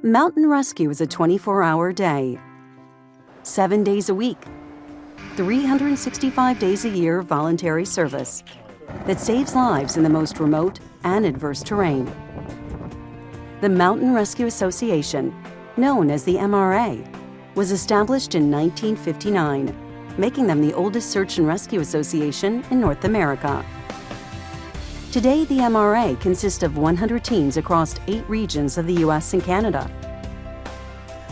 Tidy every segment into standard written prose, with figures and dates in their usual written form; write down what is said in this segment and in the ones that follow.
Mountain rescue is a 24-hour day, 7 days a week, 365 days a year voluntary service that saves lives in the most remote and adverse terrain. The Mountain Rescue Association, known as the MRA, was established in 1959, making them the oldest search and rescue association in North America. Today, the MRA consists of 100 teams across 8 regions of the U.S. and Canada,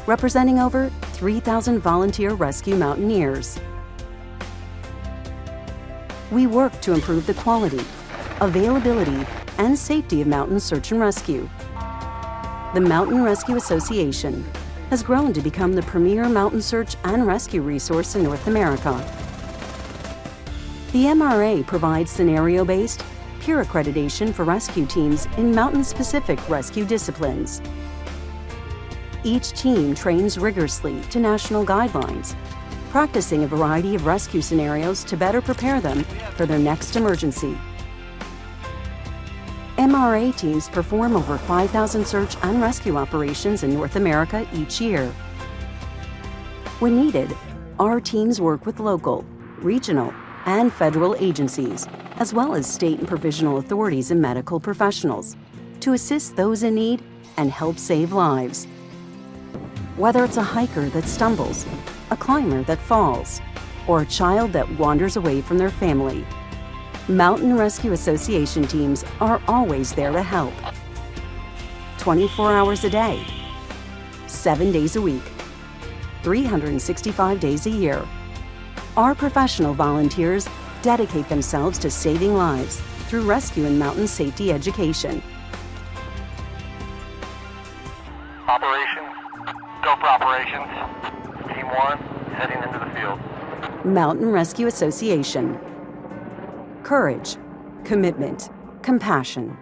representing over 3,000 volunteer rescue mountaineers. We work to improve the quality, availability, and safety of mountain search and rescue. The Mountain Rescue Association has grown to become the premier mountain search and rescue resource in North America. The MRA provides scenario-based, peer accreditation for rescue teams in mountain-specific rescue disciplines. Each team trains rigorously to national guidelines, practicing a variety of rescue scenarios to better prepare them for their next emergency. MRA teams perform over 5,000 search and rescue operations in North America each year. When needed, our teams work with local, regional, and federal agencies, as well as state and provincial authorities and medical professionals, to assist those in need and help save lives. Whether it's a hiker that stumbles, a climber that falls, or a child that wanders away from their family, Mountain Rescue Association teams are always there to help. 24 hours a day, 7 days a week, 365 days a year. Our professional volunteers dedicate themselves to saving lives through rescue and mountain safety education. Operations, go for operations. Team 1, heading into the field. Mountain Rescue Association. Courage, commitment, compassion.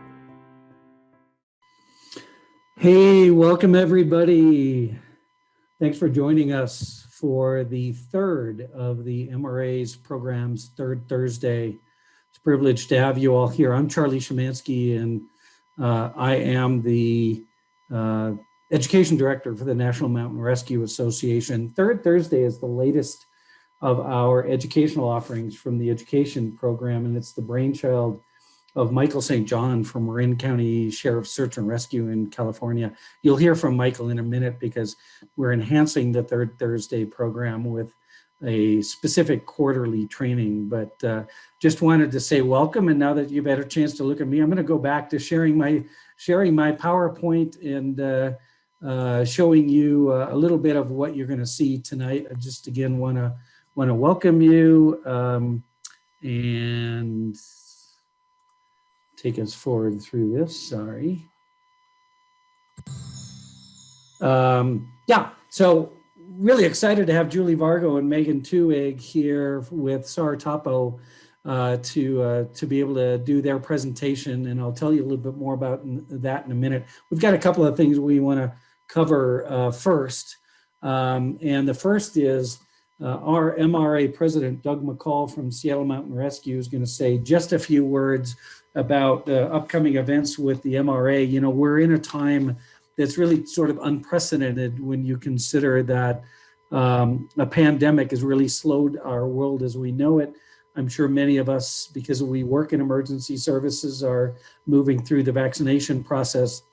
Hey, welcome everybody. Thanks for joining us for the third of the MRA's program's third Thursday. It's a privilege to have you all here. I'm Charlie Szymanski, and I am the Education Director for the National Mountain Rescue Association. Third Thursday is the latest of our educational offerings from the education program, and it's the brainchild of Michael St. John from Marin County Sheriff's Search and Rescue in California. You'll hear from Michael in a minute because we're enhancing the Third Thursday program with a specific quarterly training, but just wanted to say welcome. And now that you've had a chance to look at me, I'm gonna go back to sharing my PowerPoint and showing you a little bit of what you're gonna see tonight. I just again wanna welcome you and take us forward through this, sorry. Yeah, so really excited to have Julie Vargo and Megan Tuig here with Sartopo to be able to do their presentation, and I'll tell you a little bit more about that in a minute. We've got a couple of things we want to cover first, and the first is our MRA president, Doug McCall from Seattle Mountain Rescue, is going to say just a few words about upcoming events with the MRA. You know, we're in a time that's really sort of unprecedented when you consider that a pandemic has really slowed our world as we know it. I'm sure many of us, because we work in emergency services, are moving through the vaccination process.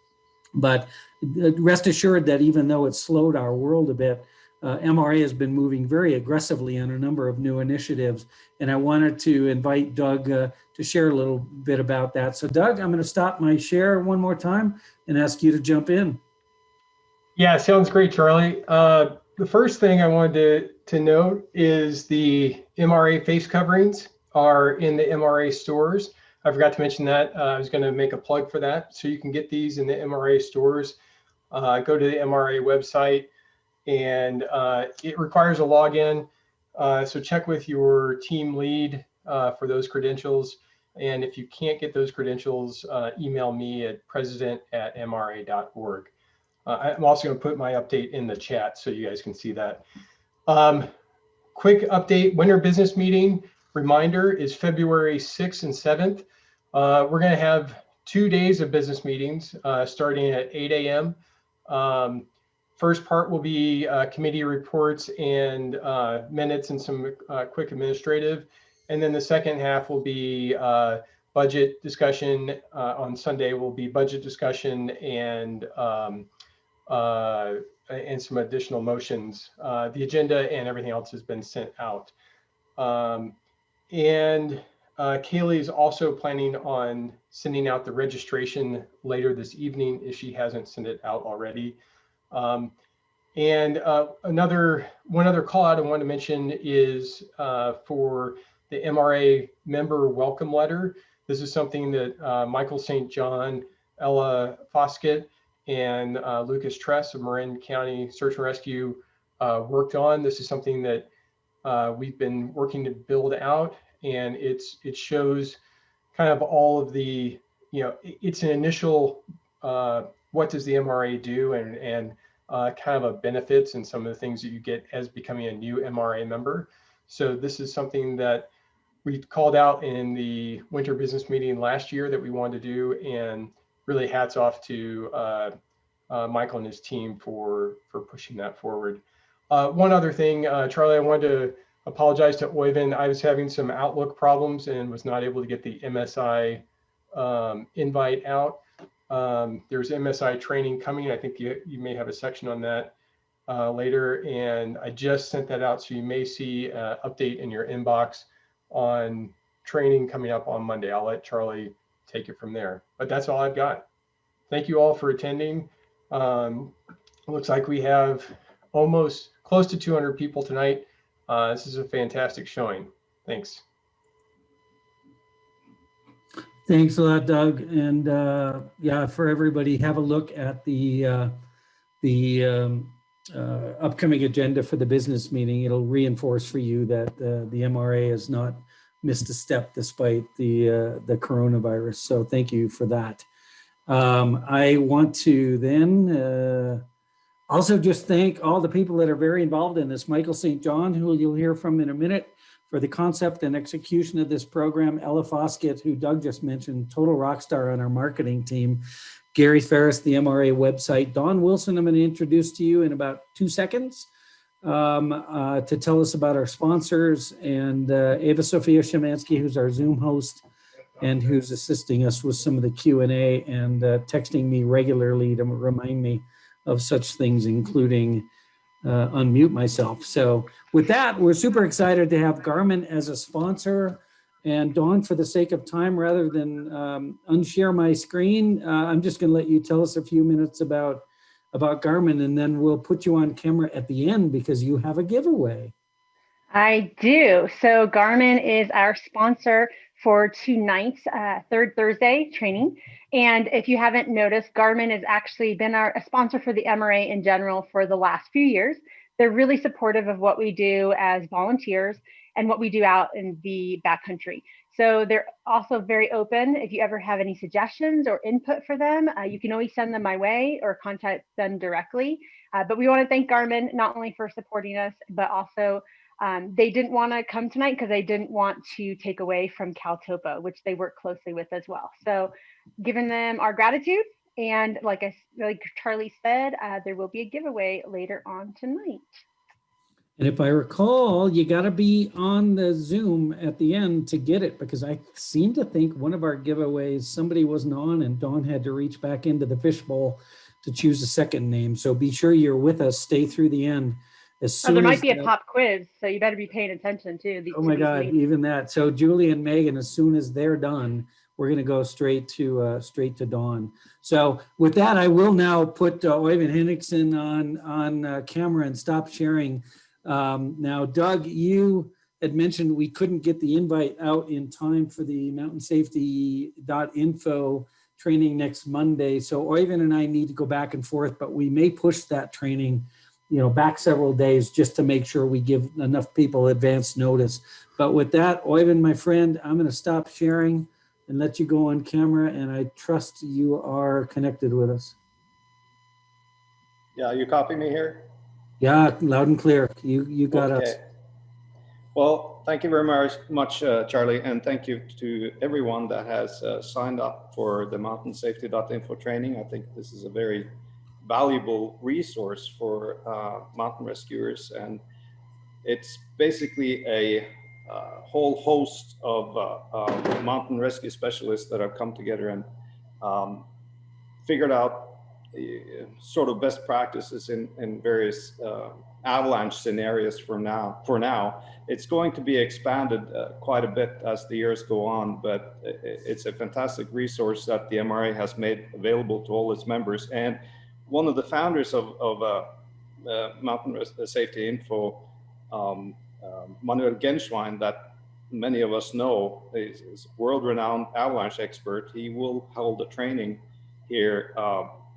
But rest assured that even though it's slowed our world a bit, MRA has been moving very aggressively on a number of new initiatives. And I wanted to invite Doug to share a little bit about that. So Doug, I'm going to stop my share one more time and ask you to jump in. Yeah, sounds great, Charlie. The first thing I wanted to note is the MRA face coverings are in the MRA stores. I forgot to mention that. I was going to make a plug for that. So you can get these in the MRA stores. Go to the MRA website, and it requires a login. So check with your team lead for those credentials. And if you can't get those credentials, email me at president@mra.org. I'm also going to put my update in the chat so you guys can see that. Quick update, winter business meeting reminder is February 6th and 7th. We're going to have 2 days of business meetings starting at 8 a.m. first part will be committee reports and minutes and some quick administrative. And then the second half will be budget discussion. On Sunday will be budget discussion and some additional motions. The agenda and everything else has been sent out. Kaylee is also planning on sending out the registration later this evening if she hasn't sent it out already. One other call out I want to mention is for the MRA member welcome letter. This is something that Michael St. John, Ella Foskett, and Lucas Tress of Marin County Search and Rescue worked on. This is something that we've been working to build out, and it shows kind of all of the, it's an initial what does the MRA do, and kind of a benefits and some of the things that you get as becoming a new MRA member. So this is something that we called out in the winter business meeting last year that we wanted to do, and really hats off to Michael and his team for pushing that forward. One other thing, Charlie, I wanted to apologize to Oyvind. I was having some Outlook problems and was not able to get the MSI invite out. There's MSI training coming. I think you may have a section on that later, and I just sent that out, so you may see an update in your inbox on training coming up on Monday. I'll let Charlie take it from there, but that's all I've got. Thank you all for attending. Looks like we have almost close to 200 people tonight. This is a fantastic showing. Thanks. Thanks a lot, Doug. And yeah, for everybody, have a look at the upcoming agenda for the business meeting. It'll reinforce for you that the MRA has not missed a step despite the coronavirus. So thank you for that. I want to then also just thank all the people that are very involved in this. Michael St. John, who you'll hear from in a minute, for the concept and execution of this program. Ella Foskett, who Doug just mentioned, total rock star on our marketing team. Gary Ferris, the MRA website. Don Wilson, I'm going to introduce to you in about 2 seconds to tell us about our sponsors, and Ava Sophia Shemansky, who's our Zoom host and who's assisting us with some of the Q&A and texting me regularly to remind me of such things, including unmute myself. So with that, we're super excited to have Garmin as a sponsor. And Dawn, for the sake of time, rather than unshare my screen, I'm just going to let you tell us a few minutes about Garmin, and then we'll put you on camera at the end because you have a giveaway. I do. So Garmin is our sponsor for tonight's third Thursday training. And if you haven't noticed, Garmin has actually been a sponsor for the MRA in general for the last few years. They're really supportive of what we do as volunteers and what we do out in the backcountry. So they're also very open. If you ever have any suggestions or input for them, you can always send them my way or contact them directly. But we want to thank Garmin not only for supporting us, but also they didn't want to come tonight because they didn't want to take away from CalTopo, which they work closely with as well. So giving them our gratitude. And like Charlie said, there will be a giveaway later on tonight. And if I recall, you got to be on the Zoom at the end to get it, because I seem to think one of our giveaways, somebody wasn't on and Dawn had to reach back into the fishbowl to choose a second name. So be sure you're with us. Stay through the end. As soon there might as be a pop quiz, so you better be paying attention too. Oh my God, even that. So Julie and Megan, as soon as they're done, we're going to go straight to Dawn. So with that, I will now put Oyvind Henriksen on camera and stop sharing. Now, Doug, you had mentioned we couldn't get the invite out in time for the mountainsafety.info training next Monday. So Oyvind and I need to go back and forth, but we may push that training back several days just to make sure we give enough people advance notice. But with that, Oyvind, my friend, I'm going to stop sharing and let you go on camera, and I trust you are connected with us. Yeah, you copy me here? Yeah, loud and clear. You got us. Well, thank you very much, Charlie, and thank you to everyone that has signed up for the mountainsafety.info training. I think this is a very valuable resource for mountain rescuers, and it's basically a whole host of mountain rescue specialists that have come together and figured out sort of best practices in various avalanche scenarios for now. It's going to be expanded quite a bit as the years go on, but it's a fantastic resource that the MRA has made available to all its members. And one of the founders of Mountain Safety Info, Manuel Genschwein, that many of us know, is a world-renowned avalanche expert. He will hold a training here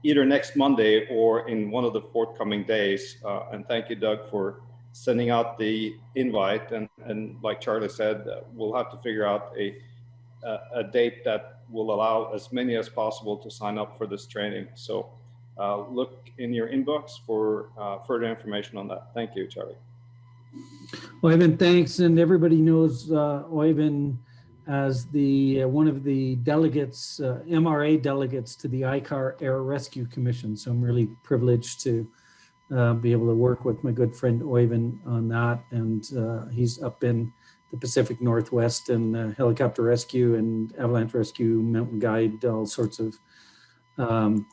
either next Monday or in one of the forthcoming days. And thank you, Doug, for sending out the invite. And like Charlie said, we'll have to figure out a date that will allow as many as possible to sign up for this training. So look in your inbox for further information on that. Thank you, Charlie. Oyvind, thanks. And everybody knows Oyvind as the one of the delegates, MRA delegates to the ICAR Air Rescue Commission. So I'm really privileged to be able to work with my good friend Oyvind on that. And he's up in the Pacific Northwest and helicopter rescue and avalanche rescue, mountain guide, all sorts of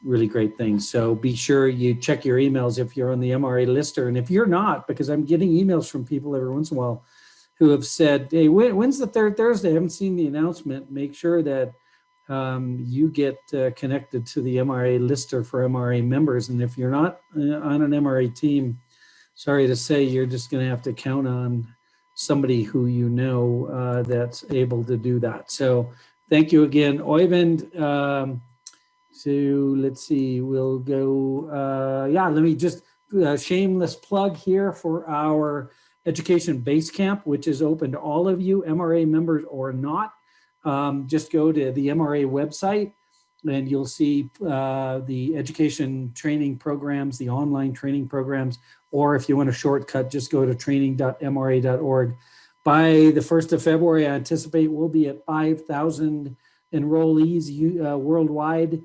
really great things. So be sure you check your emails if you're on the MRA lister. And if you're not, because I'm getting emails from people every once in a while who have said, hey, when's the third Thursday? I haven't seen the announcement. Make sure that you get connected to the MRA lister for MRA members. And if you're not on an MRA team, sorry to say, you're just going to have to count on somebody who you know that's able to do that. So thank you again, Oyvind. So let's see, we'll go, let me just shameless plug here for our Education Base Camp, which is open to all of you, MRA members or not. Just go to the MRA website and you'll see the education training programs, the online training programs, or if you want a shortcut, just go to training.mra.org. By the 1st of February, I anticipate we'll be at 5,000 enrollees worldwide.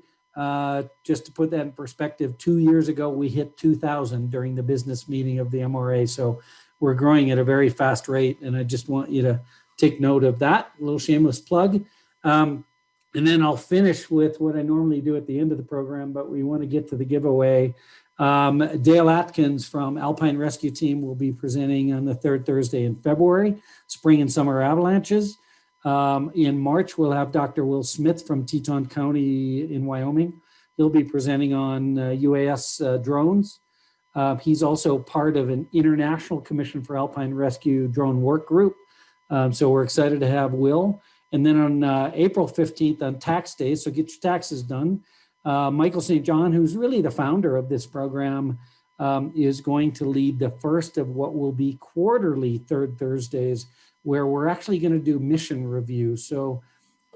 Just to put that in perspective, 2 years ago, we hit 2,000 during the business meeting of the MRA. So we're growing at a very fast rate. And I just want you to take note of that, a little shameless plug. And then I'll finish with what I normally do at the end of the program, but we want to get to the giveaway. Dale Atkins from Alpine Rescue Team will be presenting on the third Thursday in February, spring and summer avalanches. In March, we'll have Dr. Will Smith from Teton County in Wyoming. He'll be presenting on UAS drones. He's also part of an International Commission for Alpine Rescue Drone Work Group. So we're excited to have Will. And then on April 15th on tax day, so get your taxes done, Michael St. John, who's really the founder of this program, is going to lead the first of what will be quarterly third Thursdays, where we're actually going to do mission review. So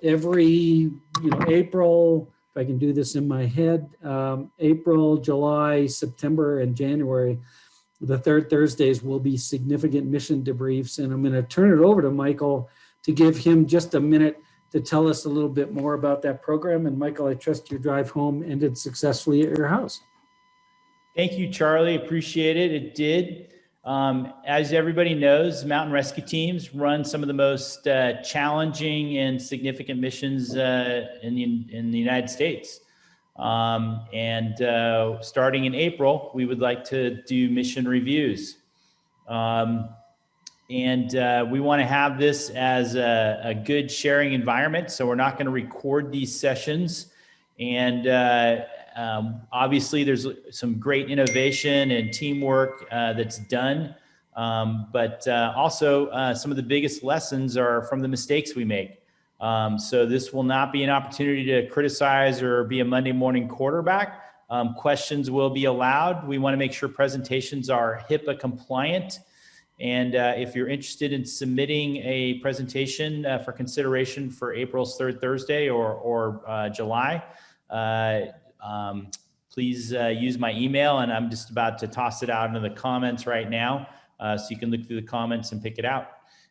every April, if I can do this in my head, April, July, September, and January, the third Thursdays will be significant mission debriefs. And I'm going to turn it over to Michael to give him just a minute to tell us a little bit more about that program. And Michael, I trust your drive home ended successfully at your house. Thank you, Charlie. Appreciate it. It did. As everybody knows, mountain rescue teams run some of the most challenging and significant missions in the United States. Starting in April, we would like to do mission reviews. We want to have this as a good sharing environment. So we're not going to record these sessions. And obviously there's some great innovation and teamwork that's done. But also some of the biggest lessons are from the mistakes we make. So this will not be an opportunity to criticize or be a Monday morning quarterback. Questions will be allowed. We want to make sure presentations are HIPAA compliant. And if you're interested in submitting a presentation for consideration for April's third Thursday or July, please use my email, and I'm just about to toss it out into the comments right now. So you can look through the comments and pick it out.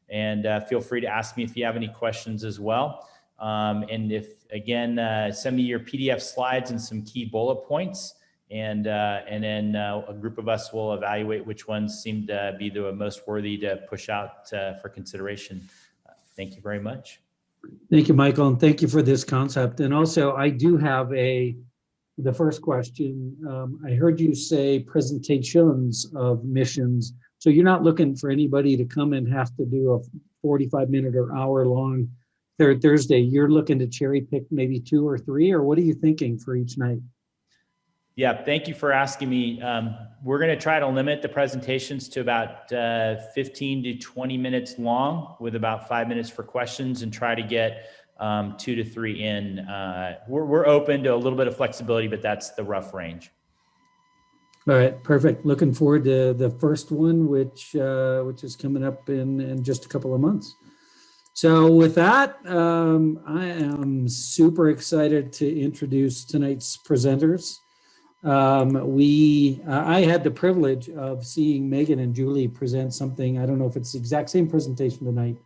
And feel free to ask me if you have any questions as well. And if, again, send me your PDF slides and some key bullet points. and then a group of us will evaluate which ones seem to be the most worthy to push out for consideration. Thank you very much. Thank you, Michael, and thank you for this concept. And also, I do have the first question. I heard you say presentations of missions. So you're not looking for anybody to come and have to do a 45-minute or hour-long third Thursday. You're looking to cherry pick maybe 2 or 3, or what are you thinking for each night? Yeah, thank you for asking me. We're going to try to limit the presentations to about 15 to 20 minutes long, with about 5 minutes for questions, and try to get 2 to 3 in. We're open to a little bit of flexibility, but that's the rough range. All right, perfect. Looking forward to the first one, which is coming up in just a couple of months. So with that, I am super excited to introduce tonight's presenters. I had the privilege of seeing Megan and Julie present something. I don't know if it's the exact same presentation tonight,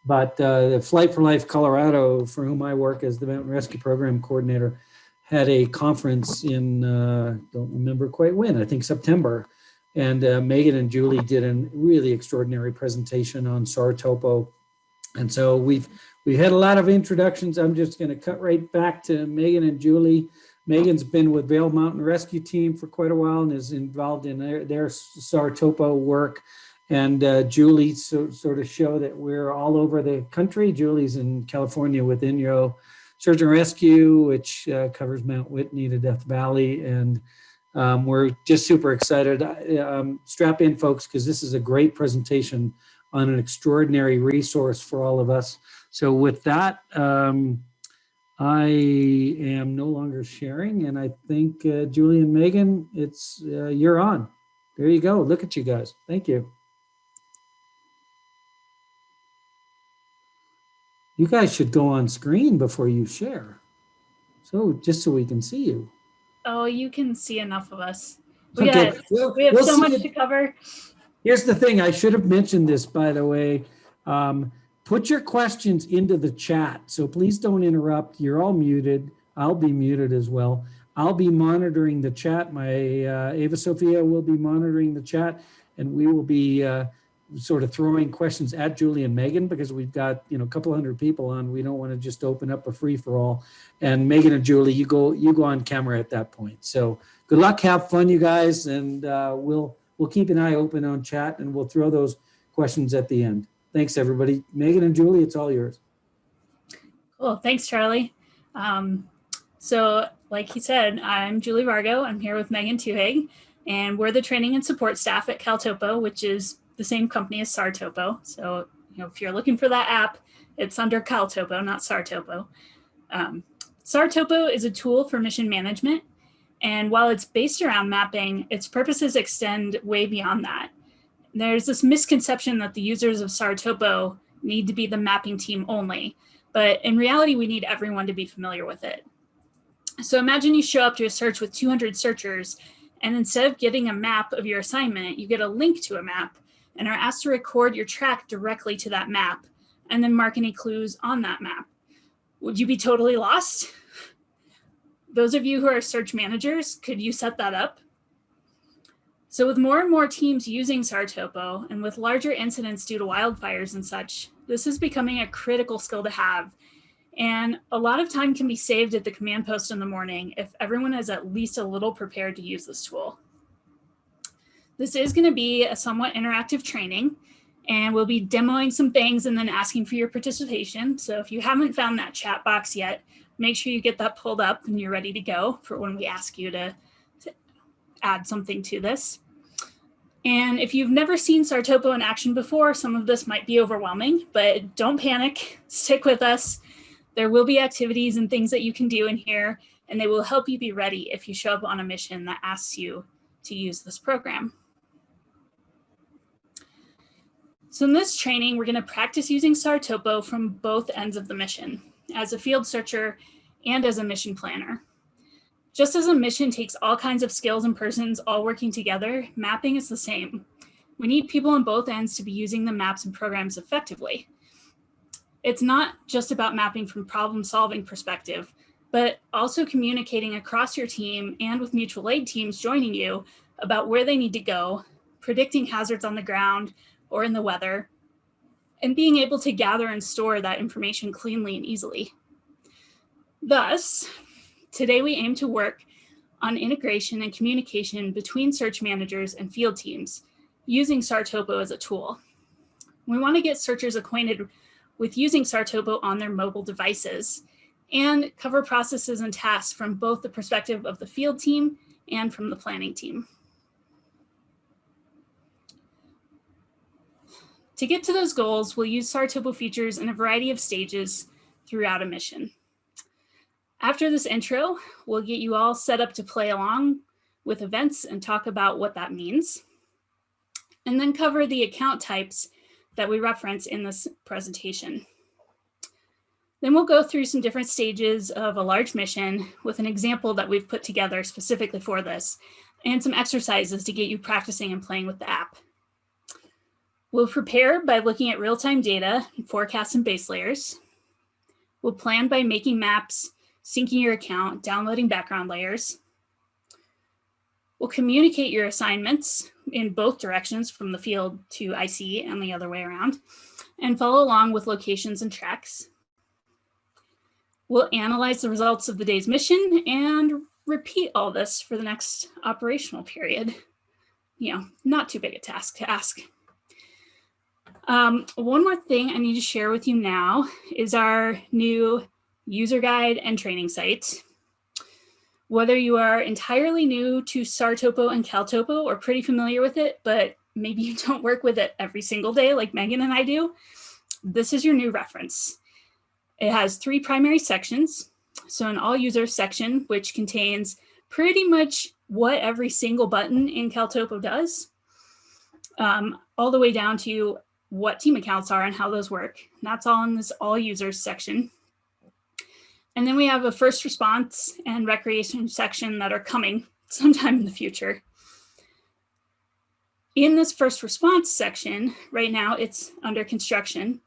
but the Flight for Life Colorado, for whom I work as the Mountain Rescue Program Coordinator, had a conference in, don't remember quite when, I think September. And Megan and Julie did a really extraordinary presentation on Sartopo. And so we've had a lot of introductions. I'm just going to cut right back to Megan and Julie. Megan's been with Vail Mountain Rescue Team for quite a while and is involved in their Sartopo work. And Julie sort of show that we're all over the country. Julie's in California with INRO Search and Rescue, which covers Mount Whitney to Death Valley. And we're just super excited. Strap in, folks, because this is a great presentation on an extraordinary resource for all of us. So with that, I am no longer sharing, and I think Julie and Megan, it's you're on. There you go. Look at you guys. Thank you. You guys should go on screen before you share. So just so we can see you. Oh, you can see enough of us. We Okay. have We'll so much to cover. Here's the thing. I should have mentioned this, by the way. Put your questions into the chat. So please don't interrupt. You're all muted. I'll be muted as well. I'll be monitoring the chat. My Ava Sophia will be monitoring the chat, and we will be sort of throwing questions at Julie and Megan, because we've got a couple hundred people on. We don't want to just open up a free for all. And Megan and Julie, you go on camera at that point. So good luck, have fun, you guys, and we'll keep an eye open on chat, and we'll throw those questions at the end. Thanks, everybody. Megan and Julie, it's all yours. Cool. Thanks, Charlie. So like he said, I'm Julie Vargo. I'm here with Megan Tuhig, and we're the training and support staff at CalTopo, which is the same company as Sartopo. So, if you're looking for that app, it's under CalTopo, not Sartopo. Sartopo is a tool for mission management. And while it's based around mapping, its purposes extend way beyond that. There's this misconception that the users of Sartopo need to be the mapping team only, but in reality, we need everyone to be familiar with it. So imagine you show up to a search with 200 searchers, and instead of getting a map of your assignment, you get a link to a map and are asked to record your track directly to that map and then mark any clues on that map. Would you be totally lost? Those of you who are search managers, could you set that up? So with more and more teams using Sartopo, and with larger incidents due to wildfires and such, this is becoming a critical skill to have. And a lot of time can be saved at the command post in the morning if everyone is at least a little prepared to use this tool. This is going to be a somewhat interactive training, and we'll be demoing some things and then asking for your participation. So if you haven't found that chat box yet, make sure you get that pulled up and you're ready to go for when we ask you to add something to this. And if you've never seen Sartopo in action before, some of this might be overwhelming, but don't panic, stick with us. There will be activities and things that you can do in here, and they will help you be ready if you show up on a mission that asks you to use this program. So in this training, we're going to practice using Sartopo from both ends of the mission, as a field searcher and as a mission planner. Just as a mission takes all kinds of skills and persons all working together, mapping is the same. We need people on both ends to be using the maps and programs effectively. It's not just about mapping from problem-solving perspective. but also communicating across your team and with mutual aid teams joining you about where they need to go, predicting hazards on the ground or in the weather, and being able to gather and store that information cleanly and easily. Thus, today we aim to work on integration and communication between search managers and field teams using Sartopo as a tool. We want to get searchers acquainted with using Sartopo on their mobile devices and cover processes and tasks from both the perspective of the field team and from the planning team. To get to those goals, we'll use Sartopo features in a variety of stages throughout a mission. After this intro, we'll get you all set up to play along with events and talk about what that means, and then cover the account types that we reference in this presentation. Then we'll go through some different stages of a large mission with an example that we've put together specifically for this, and some exercises to get you practicing and playing with the app. We'll prepare by looking at real-time data, forecasts, and base layers. We'll plan by making maps, syncing your account, downloading background layers. We'll communicate your assignments in both directions from the field to IC and the other way around, and follow along with locations and tracks. We'll analyze the results of the day's mission and repeat all this for the next operational period. You know, not too big a task to ask. One more thing I need to share with you now is our new user guide and training site. Whether you are entirely new to Sartopo and Caltopo or pretty familiar with it, but maybe you don't work with it every single day like Megan and I do, this is your new reference. It has 3 primary sections. So an all users section, which contains pretty much what every single button in Caltopo does, all the way down to what team accounts are and how those work. And that's all in this all users section. And then we have a first response and recreation section that are coming sometime in the future. In this first response section, right now it's under construction,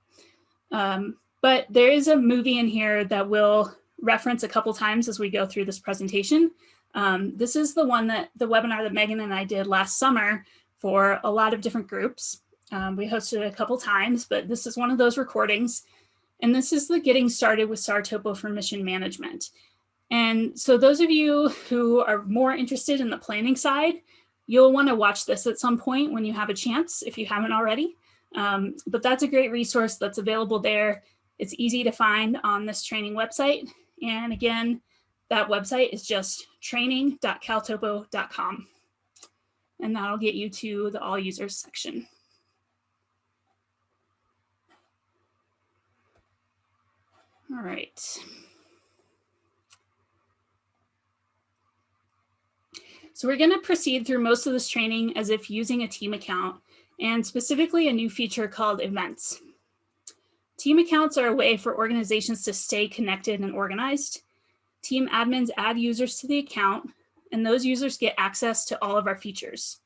but there is a movie in here that we'll reference a couple times as we go through this presentation. This is the webinar that Megan and I did last summer for a lot of different groups. We hosted it a couple times, but this is one of those recordings. And this is the Getting Started with Sartopo for Mission Management. And so those of you who are more interested in the planning side, you'll want to watch this at some point when you have a chance, if you haven't already. But that's a great resource that's available there. It's easy to find on this training website. And again, that website is just training.caltopo.com. And that'll get you to the all users section. All right. So we're going to proceed through most of this training as if using a team account, and specifically a new feature called events. Team accounts are a way for organizations to stay connected and organized. Team admins add users to the account, and those users get access to all of our features.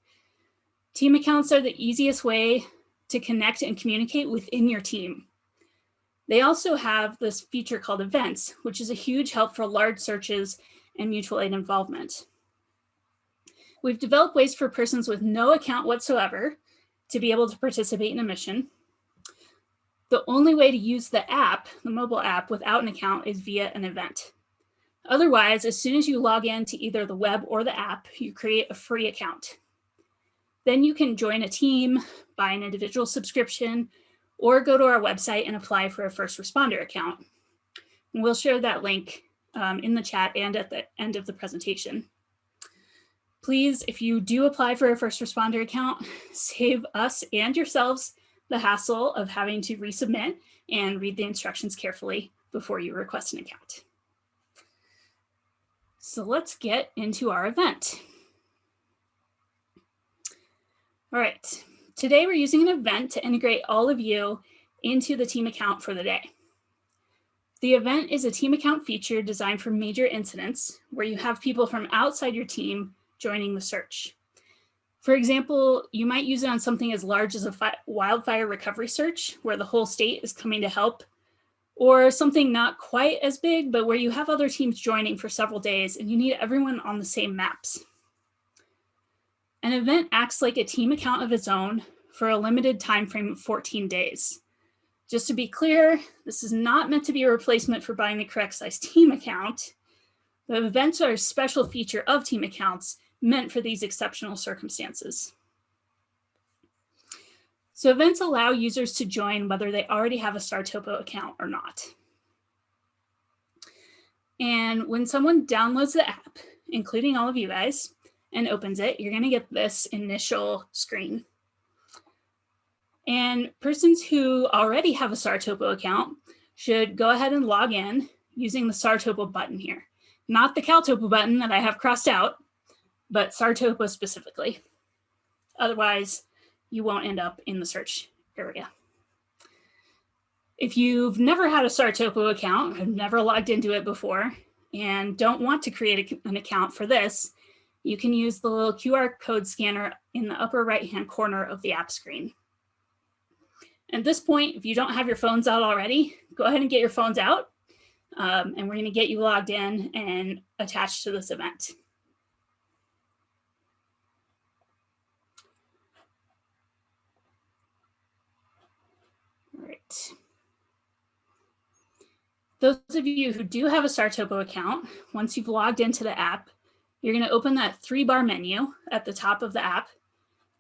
Team accounts are the easiest way to connect and communicate within your team. They also have this feature called events, which is a huge help for large searches and mutual aid involvement. We've developed ways for persons with no account whatsoever to be able to participate in a mission. The only way to use the app, the mobile app, without an account is via an event. Otherwise, as soon as you log in to either the web or the app, you create a free account. Then you can join a team, buy an individual subscription, or go to our website and apply for a first responder account. And we'll share that link in the chat and at the end of the presentation. Please, if you do apply for a first responder account, save us and yourselves the hassle of having to resubmit and read the instructions carefully before you request an account. So let's get into our event. All right. Today, we're using an event to integrate all of you into the team account for the day. The event is a team account feature designed for major incidents where you have people from outside your team joining the search. For example, you might use it on something as large as a wildfire recovery search where the whole state is coming to help or something not quite as big, but where you have other teams joining for several days and you need everyone on the same maps. An event acts like a team account of its own for a limited time frame of 14 days. Just to be clear, this is not meant to be a replacement for buying the correct size team account. The events are a special feature of team accounts meant for these exceptional circumstances. So events allow users to join whether they already have a Sartopo account or not. And when someone downloads the app, including all of you guys, and opens it, you're going to get this initial screen. And persons who already have a Sartopo account should go ahead and log in using the Sartopo button here. Not the Caltopo button that I have crossed out, but Sartopo specifically. Otherwise, you won't end up in the search area. If you've never had a Sartopo account, have never logged into it before, and don't want to create an account for this, you can use the little QR code scanner in the upper right-hand corner of the app screen. At this point, if you don't have your phones out already, go ahead and get your phones out, and we're going to get you logged in and attached to this event. All right. Those of you who do have a Sartopo account, once you've logged into the app, you're going to open that 3-bar menu at the top of the app,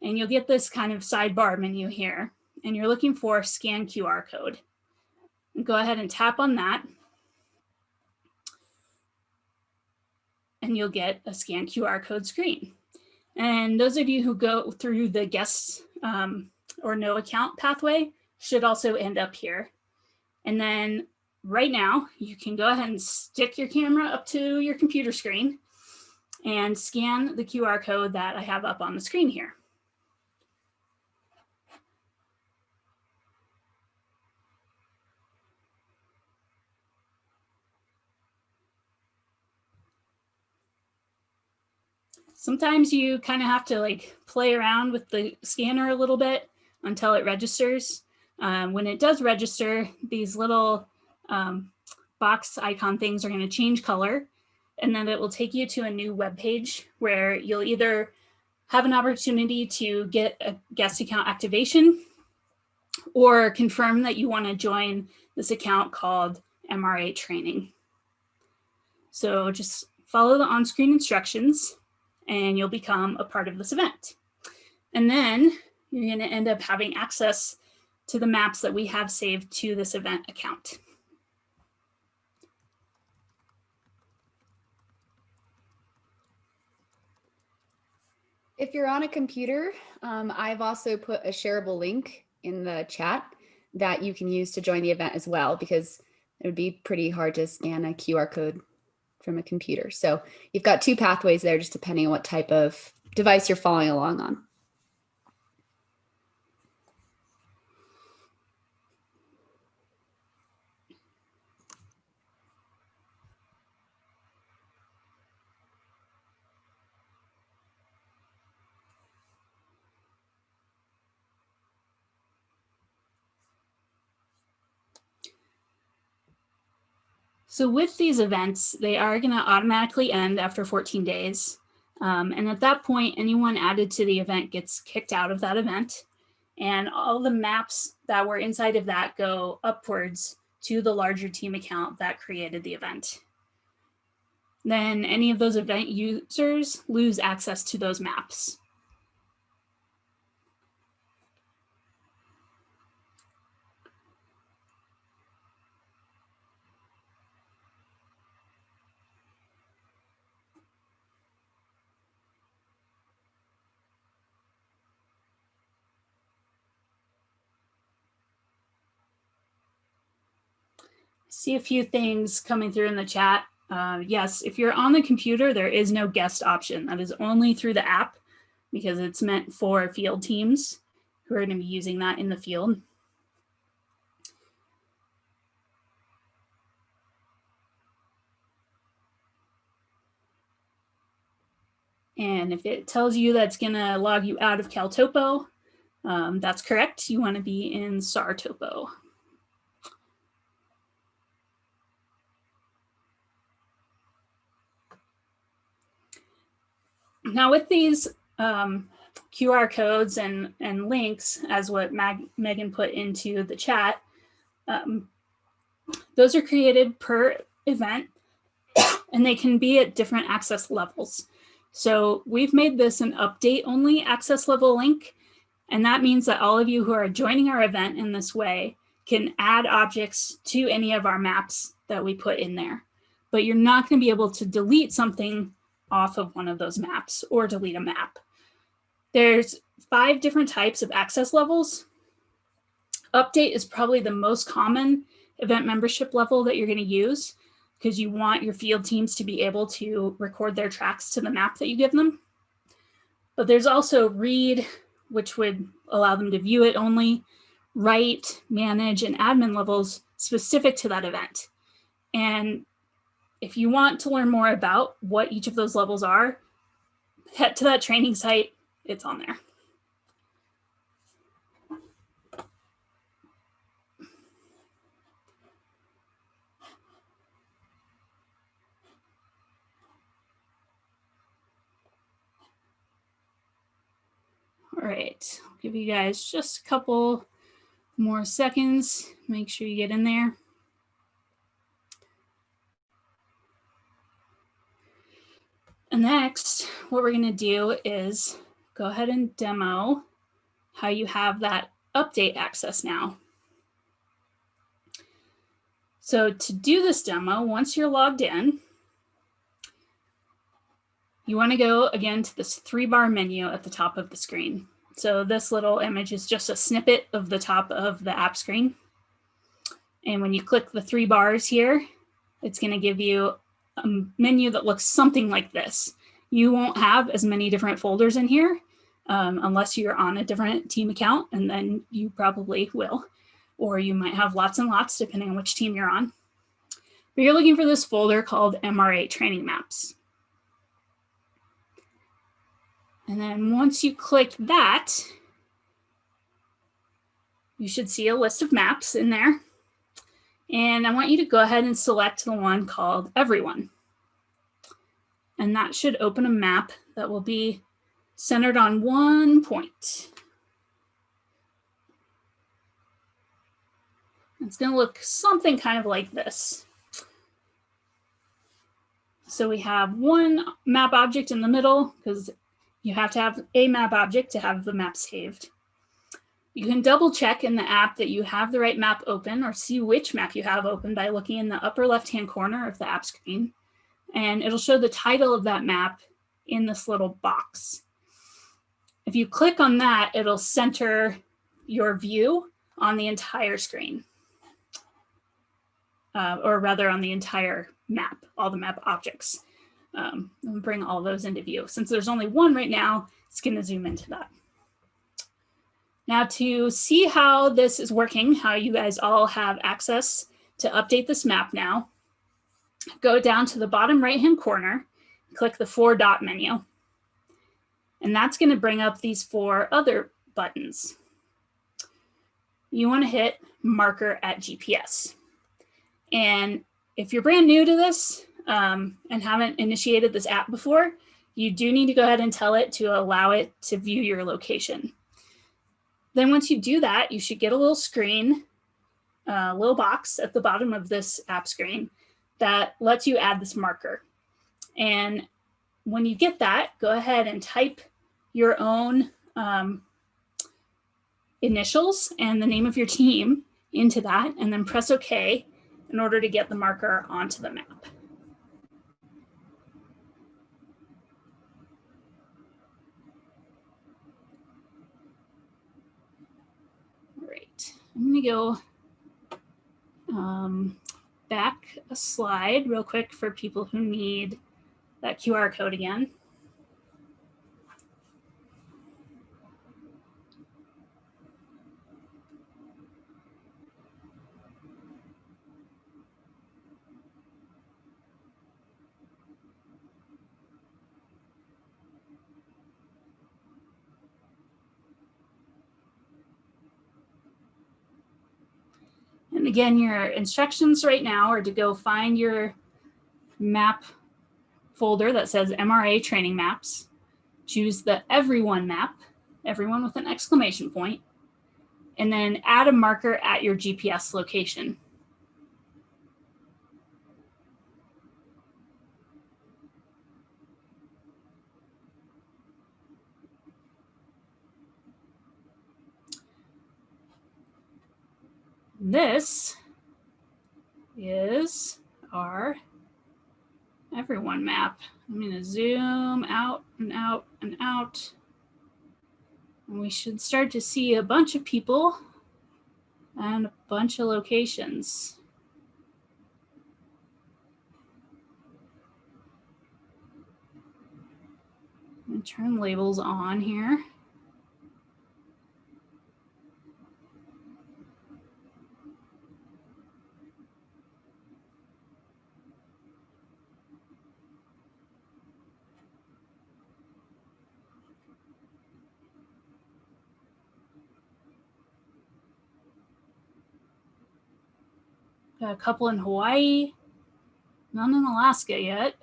and you'll get this kind of sidebar menu here, and you're looking for scan QR code. And go ahead and tap on that, and you'll get a scan QR code screen. And those of you who go through the guest or no account pathway should also end up here. And then right now, you can go ahead and stick your camera up to your computer screen and scan the QR code that I have up on the screen here. Sometimes you kind of have to like play around with the scanner a little bit until it registers. When it does register, these little box icon things are going to change color, and then it will take you to a new web page where you'll either have an opportunity to get a guest account activation or confirm that you want to join this account called MRA training. So just follow the on-screen instructions and you'll become a part of this event. And then you're going to end up having access to the maps that we have saved to this event account. If you're on a computer, I've also put a shareable link in the chat that you can use to join the event as well, because it would be pretty hard to scan a QR code from a computer. So you've got 2 pathways there, just depending on what type of device you're following along on. So with these events, they are going to automatically end after 14 days. And at that point, anyone added to the event gets kicked out of that event. And all the maps that were inside of that go upwards to the larger team account that created the event. Then any of those event users lose access to those maps. See a few things coming through in the chat. Yes, if you're on the computer, there is no guest option. That is only through the app because it's meant for field teams who are going to be using that in the field. And if it tells you that's going to log you out of Caltopo, that's correct. You want to be in Sartopo. Now with these QR codes and links, as what Megan put into the chat, those are created per event, and they can be at different access levels. So we've made this an update only access level link. And that means that all of you who are joining our event in this way can add objects to any of our maps that we put in there. But you're not going to be able to delete something off of one of those maps or delete a map. There's 5 different types of access levels. Update is probably the most common event membership level that you're going to use, because you want your field teams to be able to record their tracks to the map that you give them. But there's also read, which would allow them to view it only, write, manage, and admin levels specific to that event. And if you want to learn more about what each of those levels are, head to that training site. It's on there. All right, I'll give you guys just a couple more seconds. Make sure you get in there. And next, what we're going to do is go ahead and demo how you have that update access now. So to do this demo, once you're logged in, you want to go again to this 3-bar menu at the top of the screen. So this little image is just a snippet of the top of the app screen. And when you click the 3 bars here, it's going to give you a menu that looks something like this. You won't have as many different folders in here unless you're on a different team account, and then you probably will. Or you might have lots and lots depending on which team you're on. But you're looking for this folder called MRA Training Maps. And then once you click that, you should see a list of maps in there. And I want you to go ahead and select the one called Everyone. And that should open a map that will be centered on one point. It's going to look something kind of like this. So we have one map object in the middle, because you have to have a map object to have the map saved. You can double check in the app that you have the right map open, or see which map you have open by looking in the upper left-hand corner of the app screen. And it'll show the title of that map in this little box. If you click on that, it'll center your view on the entire screen. Or rather on the entire map, all the map objects. And bring all those into view. Since there's only one right now, it's going to zoom into that. Now to see how this is working, how you guys all have access to update this map now, go down to the bottom right-hand corner, click the 4-dot menu. And that's going to bring up these 4 other buttons. You want to hit Marker at GPS. And if you're brand new to this, and haven't initiated this app before, you do need to go ahead and tell it to allow it to view your location. Then once you do that, you should get a little screen, a little box at the bottom of this app screen that lets you add this marker. And when you get that, go ahead and type your own initials and the name of your team into that, and then press OK in order to get the marker onto the map. I'm going to go back a slide real quick for people who need that QR code again. And again, your instructions right now are to go find your map folder that says MRA Training Maps. choose the everyone map, everyone with an exclamation point, and then add a marker at your GPS location. This is our everyone map. I'm going to zoom out and out and out. And we should start to see a bunch of people and a bunch of locations. I'm going to turn labels on here. Got a couple in Hawaii, none in Alaska yet.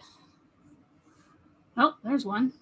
Oh, there's one.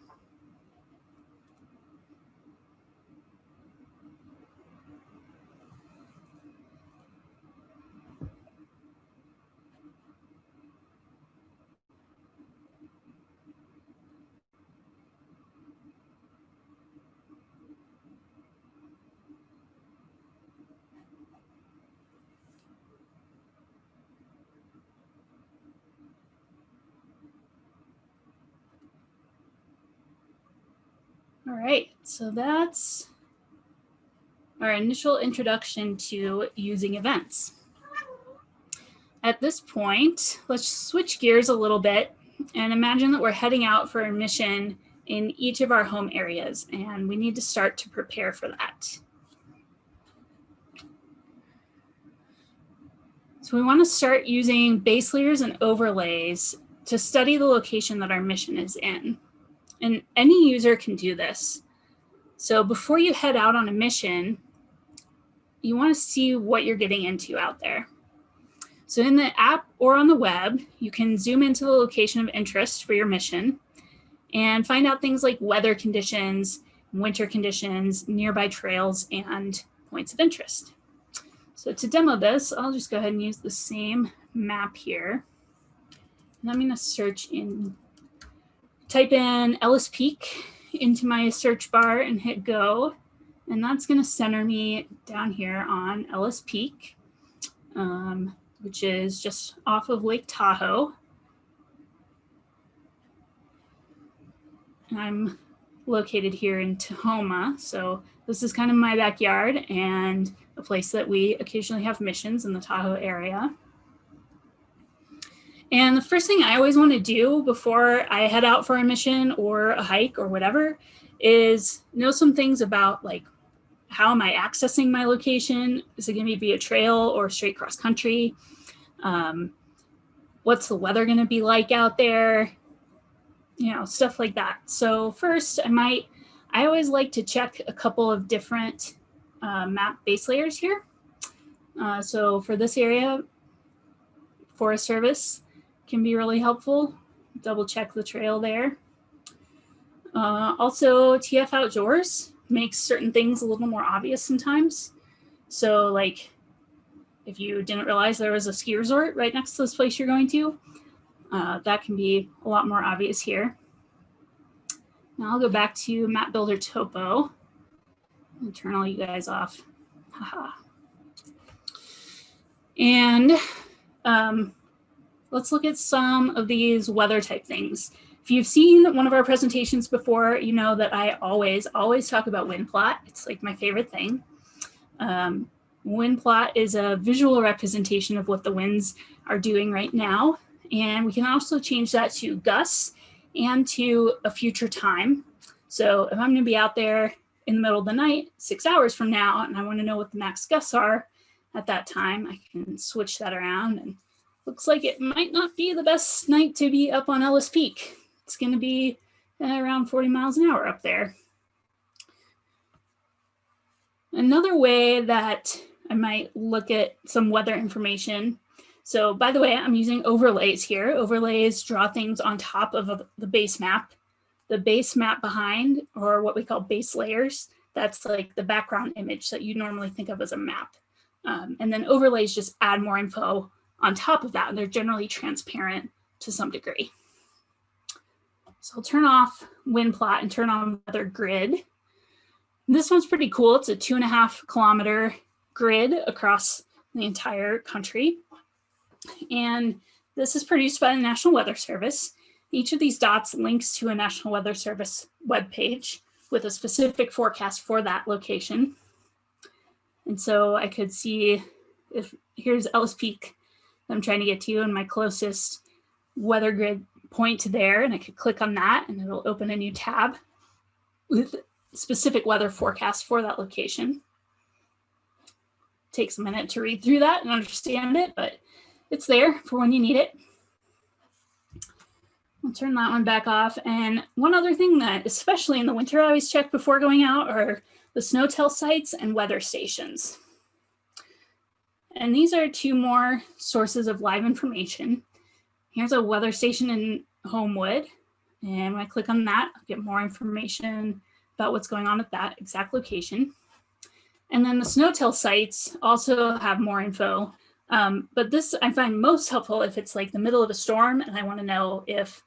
All right, so that's our initial introduction to using events. At this point, let's switch gears a little bit and imagine that we're heading out for a mission in each of our home areas, and we need to start to prepare for that. So we want to start using base layers and overlays to study the location that our mission is in. And any user can do this. So before you head out on a mission, you want to see what you're getting into out there. So in the app or on the web, you can zoom into the location of interest for your mission and find out things like weather conditions, winter conditions, nearby trails, and points of interest. So to demo this, I'll just go ahead and use the same map here. And I'm going to type in Ellis Peak into my search bar and hit go. And that's going to center me down here on Ellis Peak, which is just off of Lake Tahoe. I'm located here in Tahoma, so this is kind of my backyard and a place that we occasionally have missions in the Tahoe area. And the first thing I always want to do before I head out for a mission or a hike or whatever is know some things about, like, how am I accessing my location? Is it going to be a trail or straight cross country? What's the weather going to be like out there? You know, stuff like that. So first, I always like to check a couple of different map base layers here. So for this area, Forest Service can be really helpful. Double check the trail there. Also, TF Outdoors makes certain things a little more obvious sometimes. So like if you didn't realize there was a ski resort right next to this place you're going to, that can be a lot more obvious here. Now I'll go back to Map Builder Topo and turn all you guys off. Haha. And let's look at some of these weather type things. If you've seen one of our presentations before, you know that I always talk about wind plot. It's like my favorite thing. Wind plot is a visual representation of what the winds are doing right now. And we can also change that to gusts and to a future time. So if I'm going to be out there in the middle of the night, 6 hours from now, and I want to know what the max gusts are at that time, I can switch that around. And looks like it might not be the best night to be up on Ellis Peak. It's going to be around 40 miles an hour up there. Another way that I might look at some weather information. So by the way, I'm using overlays here. Overlays draw things on top of the base map the base map behind, or what we call base layers. That's like the background image that you normally think of as a map. And then overlays just add more info on top of that. And they're generally transparent to some degree. So I'll turn off wind plot and turn on weather grid. And this one's pretty cool. It's a 2.5 kilometer grid across the entire country. And this is produced by the National Weather Service. Each of these dots links to a National Weather Service webpage with a specific forecast for that location. And so I could see if here's Ellis Peak that I'm trying to get to, and my closest weather grid point to there, and I could click on that and it'll open a new tab with specific weather forecast for that location. Takes a minute to read through that and understand it, but it's there for when you need it. I'll turn that one back off. And one other thing that, especially in the winter, I always check before going out are the snow tell sites and weather stations. And these are two more sources of live information. Here's a weather station in Homewood. And when I click on that, I'll get more information about what's going on at that exact location. And then the snow tell sites also have more info. But this I find most helpful if it's like the middle of a storm and I want to know if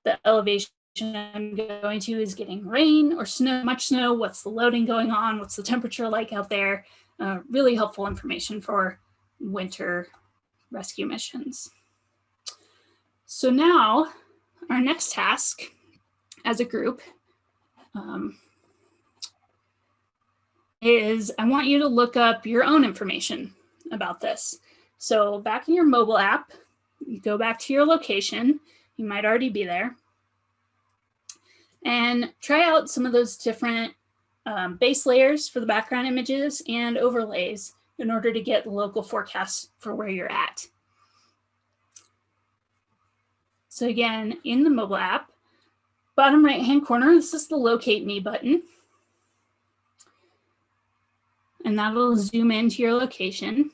the elevation I'm going to is getting rain or snow, much snow, what's the loading going on, what's the temperature like out there. Really helpful information for winter rescue missions. So now our next task as a group is I want you to look up your own information about this. So back in your mobile app, you go back to your location. You might already be there. And try out some of those different base layers for the background images and overlays in order to get the local forecast for where you're at. So again, in the mobile app, bottom right-hand corner, this is the Locate Me button. And that'll zoom into your location.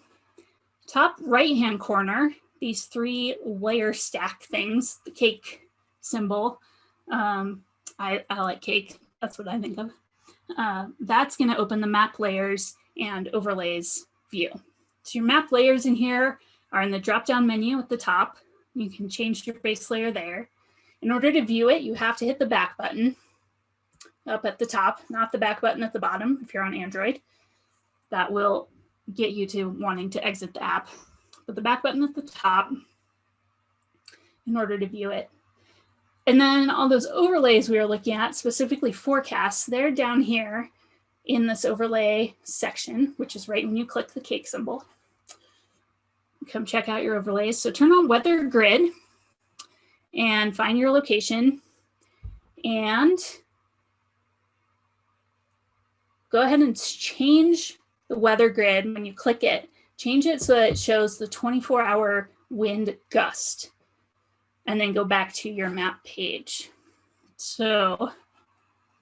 Top right-hand corner, these three layer stack things, the cake symbol. I like cake, that's what I think of. That's gonna open the map layers and overlays view. So your map layers in here are in the drop-down menu at the top. You can change your base layer there. In order to view it, you have to hit the back button up at the top, not the back button at the bottom if you're on Android. That will get you to wanting to exit the app. But the back button at the top in order to view it. And then all those overlays we were looking at, specifically forecasts, they're down here in this overlay section, which is right when you click the cake symbol. Come check out your overlays. So turn on Weather Grid and find your location and go ahead and change the weather grid when you click it. Change it so that it shows the 24-hour wind gust and then go back to your map page. So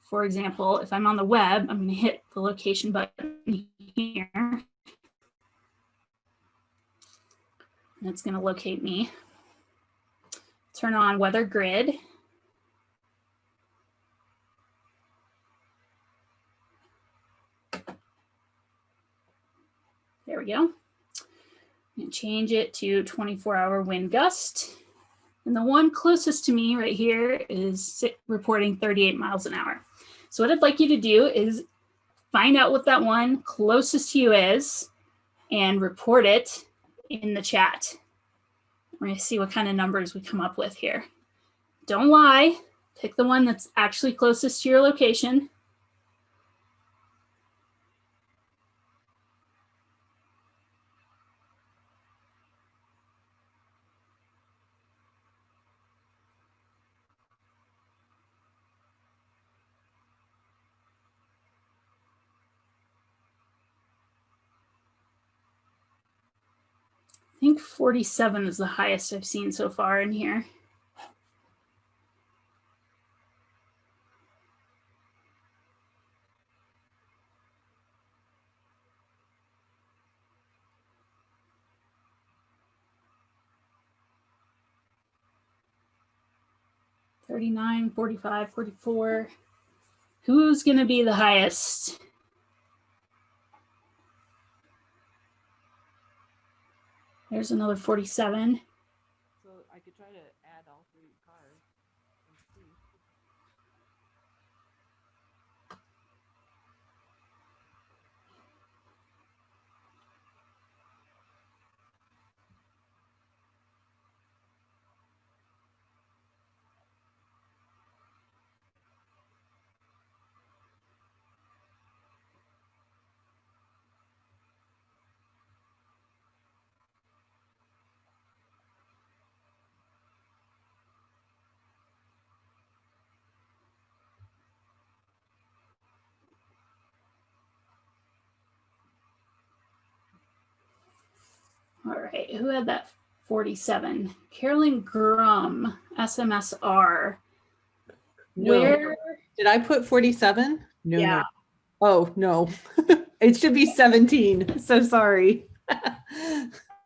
for example, if I'm on the web, I'm going to hit the location button here. And it's going to locate me. Turn on Weather Grid. There we go. And change it to 24-hour wind gust. And the one closest to me right here is reporting 38 miles an hour. So what I'd like you to do is find out what that one closest to you is and report it in the chat. We're going to see what kind of numbers we come up with here. Don't lie. Pick the one that's actually closest to your location. I think 47 is the highest I've seen so far in here. 39, 45, 44. Who's going to be the highest? There's another 47. So I could try to add all 3 cars and see. All right, who had that 47? Carolyn Grum, SMSR. No. Where? Did I put 47? No, Yeah. no. Oh, no. It should be 17. So sorry.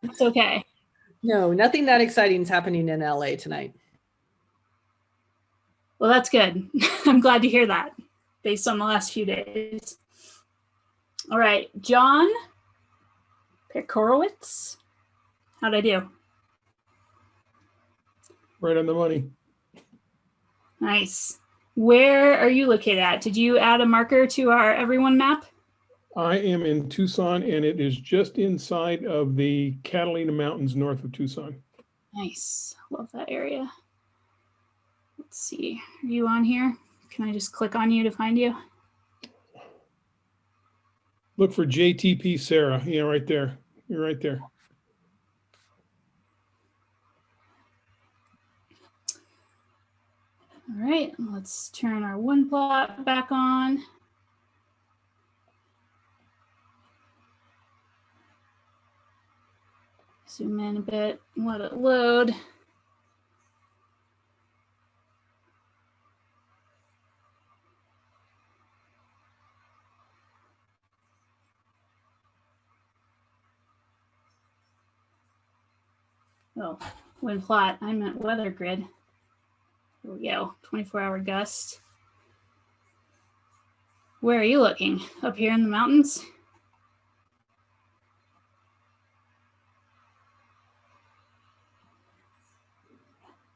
It's okay. No, nothing that exciting is happening in LA tonight. Well, that's good. I'm glad to hear that based on the last few days. All right, John Pekorowitz. How'd I do? Right on the money. Nice. Where are you located at? Did you add a marker to our everyone map? I am in Tucson, and it is just inside of the Catalina Mountains north of Tucson. Nice. Love that area. Let's see. Are you on here? Can I just click on you to find you? Look for JTP Sarah. Yeah, right there. You're right there. All right, let's turn our one plot back on. Zoom in a bit, let it load. Oh, wind plot, I meant weather grid. Here we go, 24-hour gust. Where are you looking? Up here in the mountains?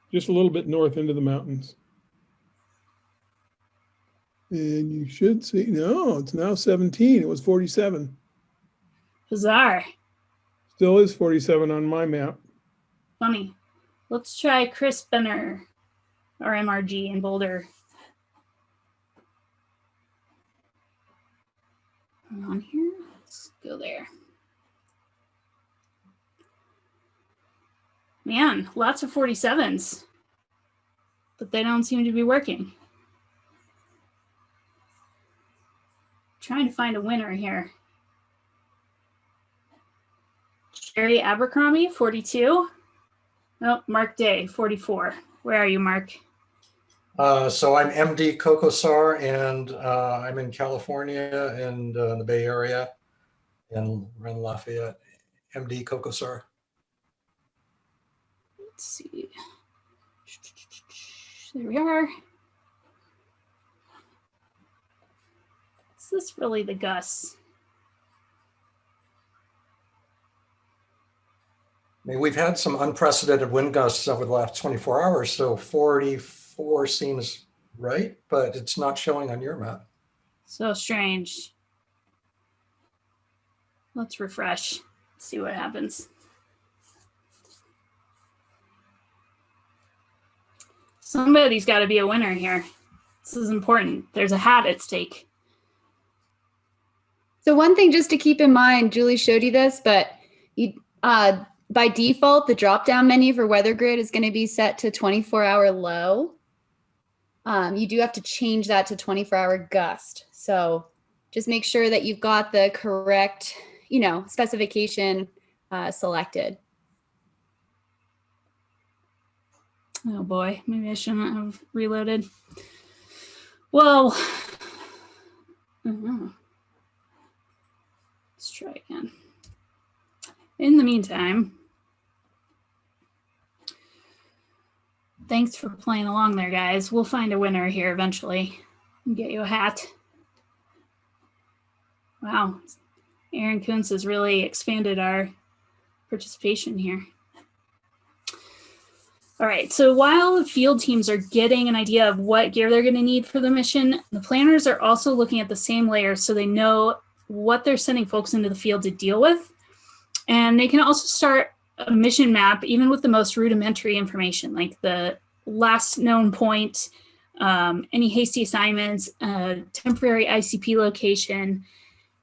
Just a little bit north into the mountains. And you should see, no, it's now 17. It was 47. Bizarre. Still is 47 on my map. Funny. Let's try Chris Benner, our MRG in Boulder. On here, let's go there. Man, lots of 47s, but they don't seem to be working. Trying to find a winner here. Jerry Abercrombie, 42. Nope, Mark Day, 44. Where are you, Mark? So I'm MD Cocosar, and I'm in California and in the Bay Area in Lafayette. MD Cocosar. Let's see. There we are. Is this really the Gus? I mean, we've had some unprecedented wind gusts over the last 24 hours, so 44 seems right, but it's not showing on your map. So strange. Let's refresh, see what happens. Somebody's got to be a winner here. This is important. There's a hat at stake. So one thing just to keep in mind, Julie showed you this, but you, by default, the drop-down menu for weather grid is going to be set to 24-hour low. You do have to change that to 24-hour gust. So just make sure that you've got the correct, specification selected. Oh boy, maybe I shouldn't have reloaded. Well, let's try again. In the meantime, Thanks for playing along there, guys. We'll find a winner here eventually and get you a hat. Wow, Aaron Kuntz has really expanded our participation here. All right, so while the field teams are getting an idea of what gear they're going to need for the mission, the planners are also looking at the same layers so they know what they're sending folks into the field to deal with. And they can also start a mission map even with the most rudimentary information, like the last known point, any hasty assignments, temporary ICP location.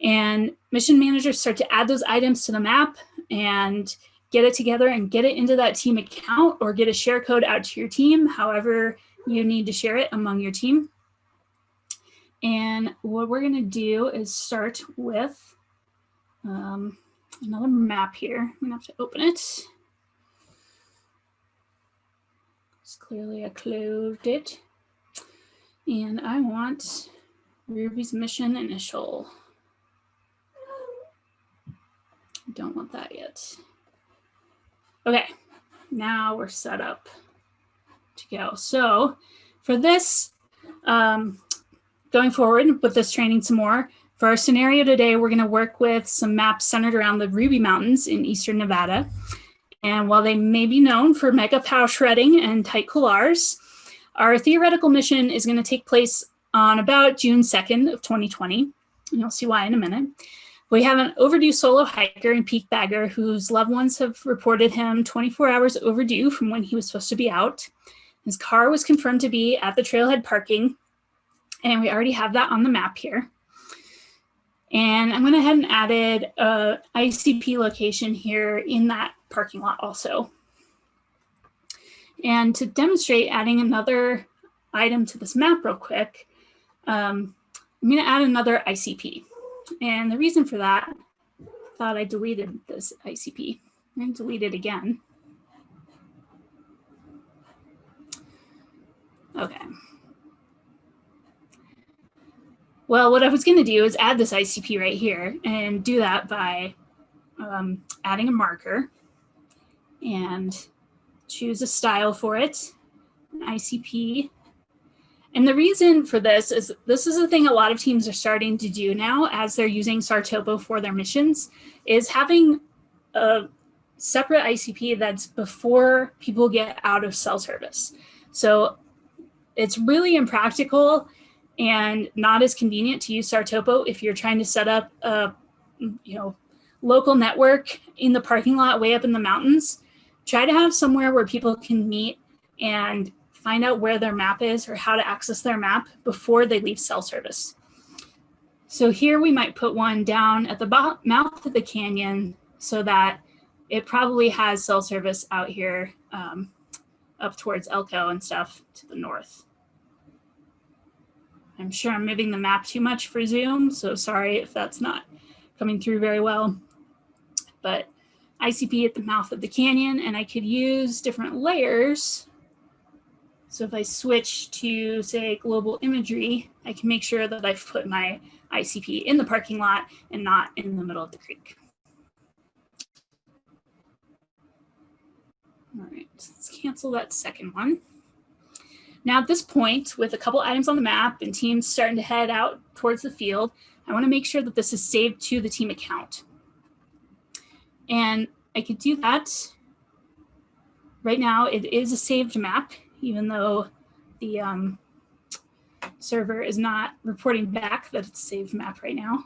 And mission managers start to add those items to the map and get it together and get it into that team account, or get a share code out to your team, however you need to share it among your team. And what we're going to do is start with another map here. I'm going to have to open it. It's clearly I closed it. And I want Ruby's mission initial. Don't want that yet. Okay, now we're set up to go. So for this, going forward with this training some more, for our scenario today, we're going to work with some maps centered around the Ruby Mountains in eastern Nevada. And while they may be known for mega POW shredding and tight couloirs, our theoretical mission is going to take place on about June 2nd of 2020. And you'll see why in a minute. We have an overdue solo hiker and peak bagger whose loved ones have reported him 24 hours overdue from when he was supposed to be out. His car was confirmed to be at the trailhead parking, and we already have that on the map here. And I'm going to ahead and added a ICP location here in that parking lot also. And to demonstrate adding another item to this map real quick, I'm going to add another ICP. And the reason for that, I thought I deleted this ICP. I'm going to delete it again. Okay. Well, what I was going to do is add this ICP right here and do that by adding a marker and choose a style for it, an ICP. And the reason for this is a thing a lot of teams are starting to do now as they're using Sartopo for their missions, is having a separate ICP that's before people get out of cell service. So it's really impractical and not as convenient to use Sartopo if you're trying to set up a local network in the parking lot way up in the mountains. Try to have somewhere where people can meet and find out where their map is or how to access their map before they leave cell service. So here we might put one down at the mouth of the canyon so that it probably has cell service out here up towards Elko and stuff to the north. I'm sure I'm moving the map too much for Zoom, so sorry if that's not coming through very well. But ICP at the mouth of the canyon, and I could use different layers. So if I switch to, say, global imagery, I can make sure that I've put my ICP in the parking lot and not in the middle of the creek. All right, let's cancel that second one. Now at this point, with a couple items on the map and teams starting to head out towards the field, I want to make sure that this is saved to the team account. And I could do that. Right now, it is a saved map, even though the server is not reporting back that it's a saved map right now.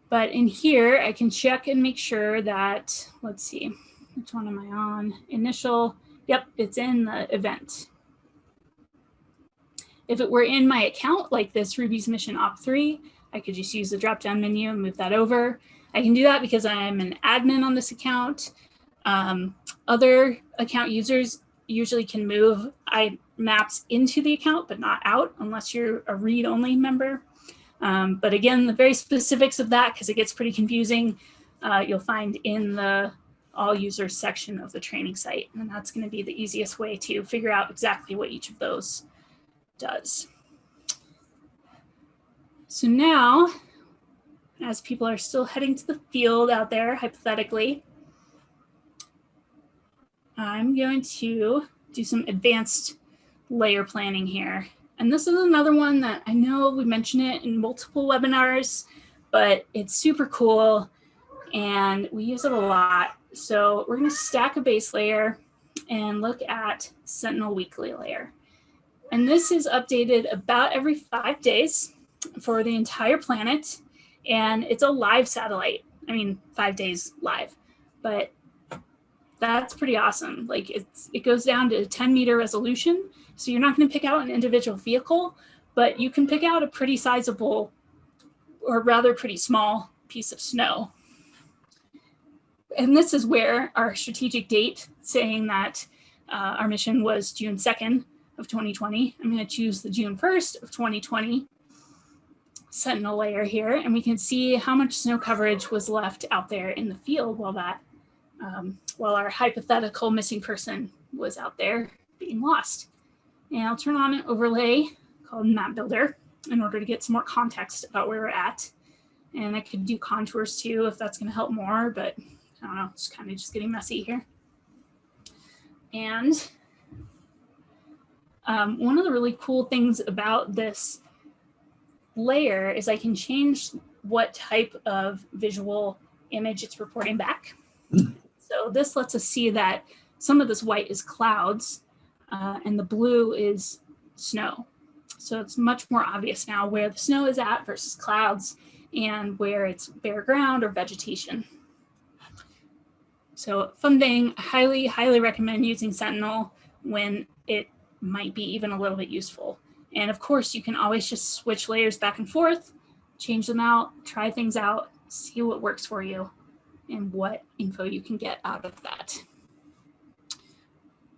But in here, I can check and make sure that, let's see, which one am I on? Initial, yep, it's in the event. If it were in my account, like this Ruby's Mission Op3, I could just use the drop-down menu and move that over. I can do that because I'm an admin on this account. Other account users usually can move maps into the account, but not out unless you're a read-only member. But again, the very specifics of that, because it gets pretty confusing, you'll find in the all users section of the training site. And that's going to be the easiest way to figure out exactly what each of those does. So now, as people are still heading to the field out there, hypothetically, I'm going to do some advanced layer planning here. And this is another one that I know we mention it in multiple webinars, but it's super cool and we use it a lot. So we're going to stack a base layer and look at Sentinel weekly layer. And this is updated about every 5 days for the entire planet. And it's a live satellite. I mean, 5 days live, but that's pretty awesome. Like it goes down to 10-meter resolution. So you're not going to pick out an individual vehicle, but you can pick out a pretty sizable, or rather pretty small piece of snow. And this is where our strategic date saying that our mission was June 2nd of 2020. I'm going to choose the June 1st of 2020 Sentinel layer here, and we can see how much snow coverage was left out there in the field while that while our hypothetical missing person was out there being lost. And I'll turn on an overlay called Map Builder in order to get some more context about where we're at. And I could do contours too if that's going to help more, but I don't know, it's kind of just getting messy here. And one of the really cool things about this layer is I can change what type of visual image it's reporting back. So this lets us see that some of this white is clouds and the blue is snow. So it's much more obvious now where the snow is at versus clouds and where it's bare ground or vegetation. So fun thing, I highly recommend using Sentinel when it might be even a little bit useful. And of course, you can always just switch layers back and forth, change them out, try things out, see what works for you and what info you can get out of that.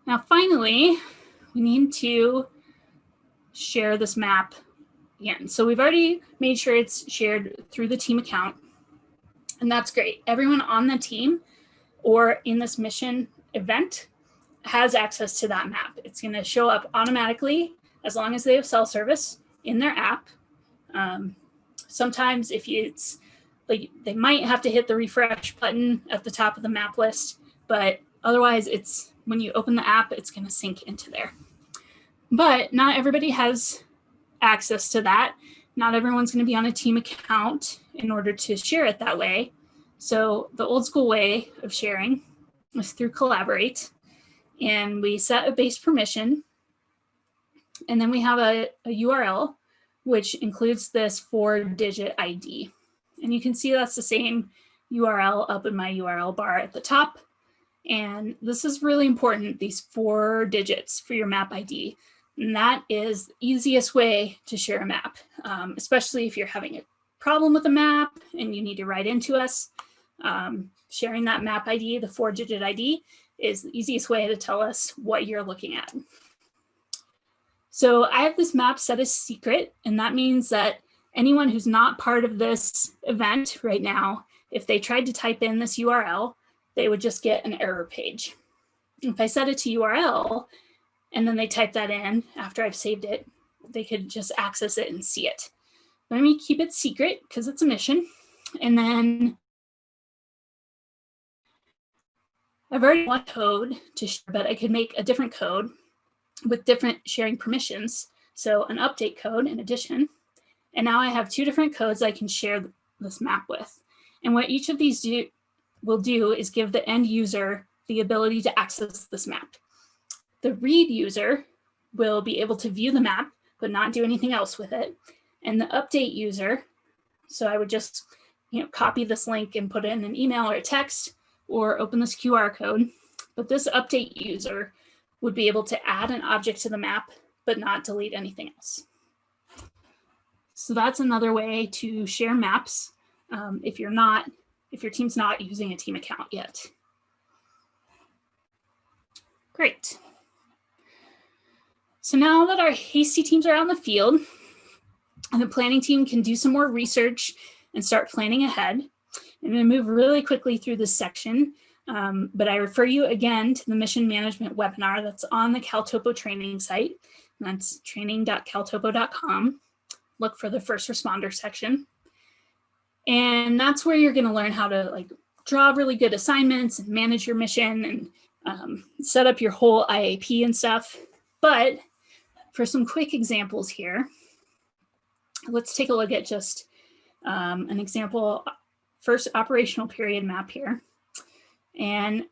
Now, finally, we need to share this map again. So we've already made sure it's shared through the team account, and that's great. Everyone on the team or in this mission event has access to that map. It's going to show up automatically as long as they have cell service in their app. Sometimes if it's like they might have to hit the refresh button at the top of the map list, but otherwise it's when you open the app, it's going to sync into there. But not everybody has access to that. Not everyone's going to be on a team account in order to share it that way. So the old school way of sharing was through Collaborate, and we set a base permission, and then we have a URL, which includes this 4-digit ID. And you can see that's the same URL up in my URL bar at the top. And this is really important, these 4 digits for your map ID. And that is the easiest way to share a map, especially if you're having a problem with a map and you need to write into us. Sharing that map ID, the 4-digit ID, is the easiest way to tell us what you're looking at. So I have this map set as secret, and that means that anyone who's not part of this event right now, if they tried to type in this URL, they would just get an error page. If I set it to URL, and then they type that in after I've saved it, they could just access it and see it. Let me keep it secret because it's a mission. And then I've already one code to share, but I could make a different code with different sharing permissions. So an update code in addition. And now I have 2 different codes I can share this map with. And what each of these will do is give the end user the ability to access this map. The read user will be able to view the map, but not do anything else with it. And the update user, so I would just copy this link and put it in an email or a text or open this QR code. But this update user would be able to add an object to the map, but not delete anything else. So that's another way to share maps if your team's not using a team account yet. Great. So now that our hasty teams are out in the field, and the planning team can do some more research and start planning ahead, I'm going to move really quickly through this section, but I refer you again to the mission management webinar that's on the Caltopo training site. That's training.caltopo.com. Look for the first responder section. And that's where you're going to learn how to draw really good assignments and manage your mission and set up your whole IAP and stuff. But for some quick examples here, let's take a look at just an example, first operational period map here. And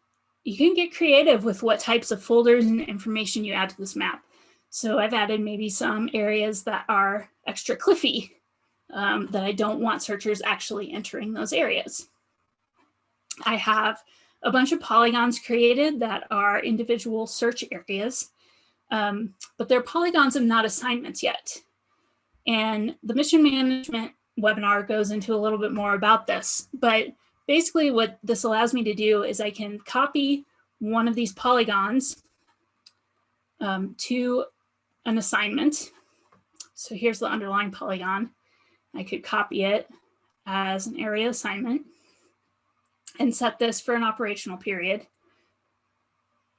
you can get creative with what types of folders and information you add to this map. So I've added maybe some areas that are extra cliffy that I don't want searchers actually entering those areas. I have a bunch of polygons created that are individual search areas, but they're polygons and not assignments yet. And the mission management webinar goes into a little bit more about this, but basically what this allows me to do is I can copy one of these polygons to an assignment. So here's the underlying polygon. I could copy it as an area assignment and set this for an operational period.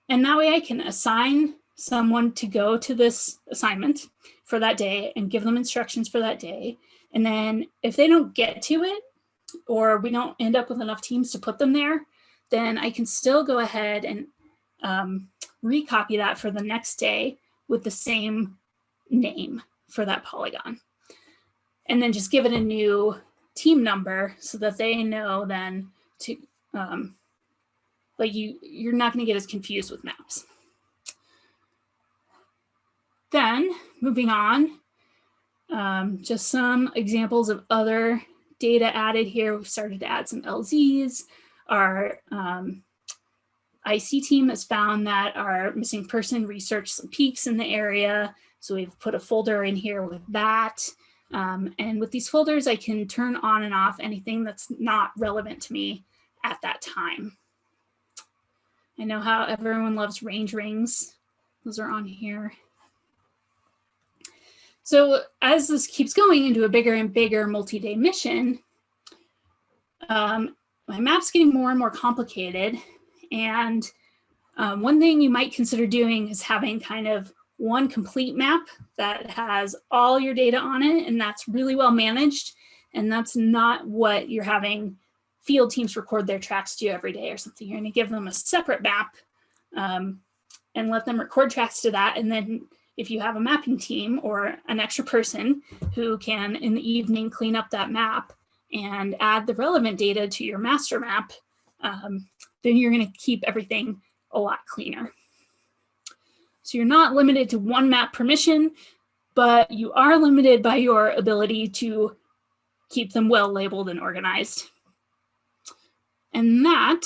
And that way I can assign someone to go to this assignment for that day and give them instructions for that day. And then if they don't get to it, or we don't end up with enough teams to put them there, then I can still go ahead and recopy that for the next day with the same name for that polygon. And then just give it a new team number so that they know then to, like you're not going to get as confused with maps. Then moving on, just some examples of other data added here. We've started to add some LZs. Our IC team has found that our missing person researched some peaks in the area. So we've put a folder in here with that. And with these folders, I can turn on and off anything that's not relevant to me at that time. I know how everyone loves range rings. Those are on here. So as this keeps going into a bigger and bigger multi-day mission, my map's getting more and more complicated. And one thing you might consider doing is having kind of one complete map that has all your data on it, and that's really well managed. And that's not what you're having field teams record their tracks to every day or something. You're going to give them a separate map and let them record tracks to that. And then if you have a mapping team or an extra person who can in the evening clean up that map and add the relevant data to your master map, then you're going to keep everything a lot cleaner. So you're not limited to one map per mission, but you are limited by your ability to keep them well labeled and organized. And that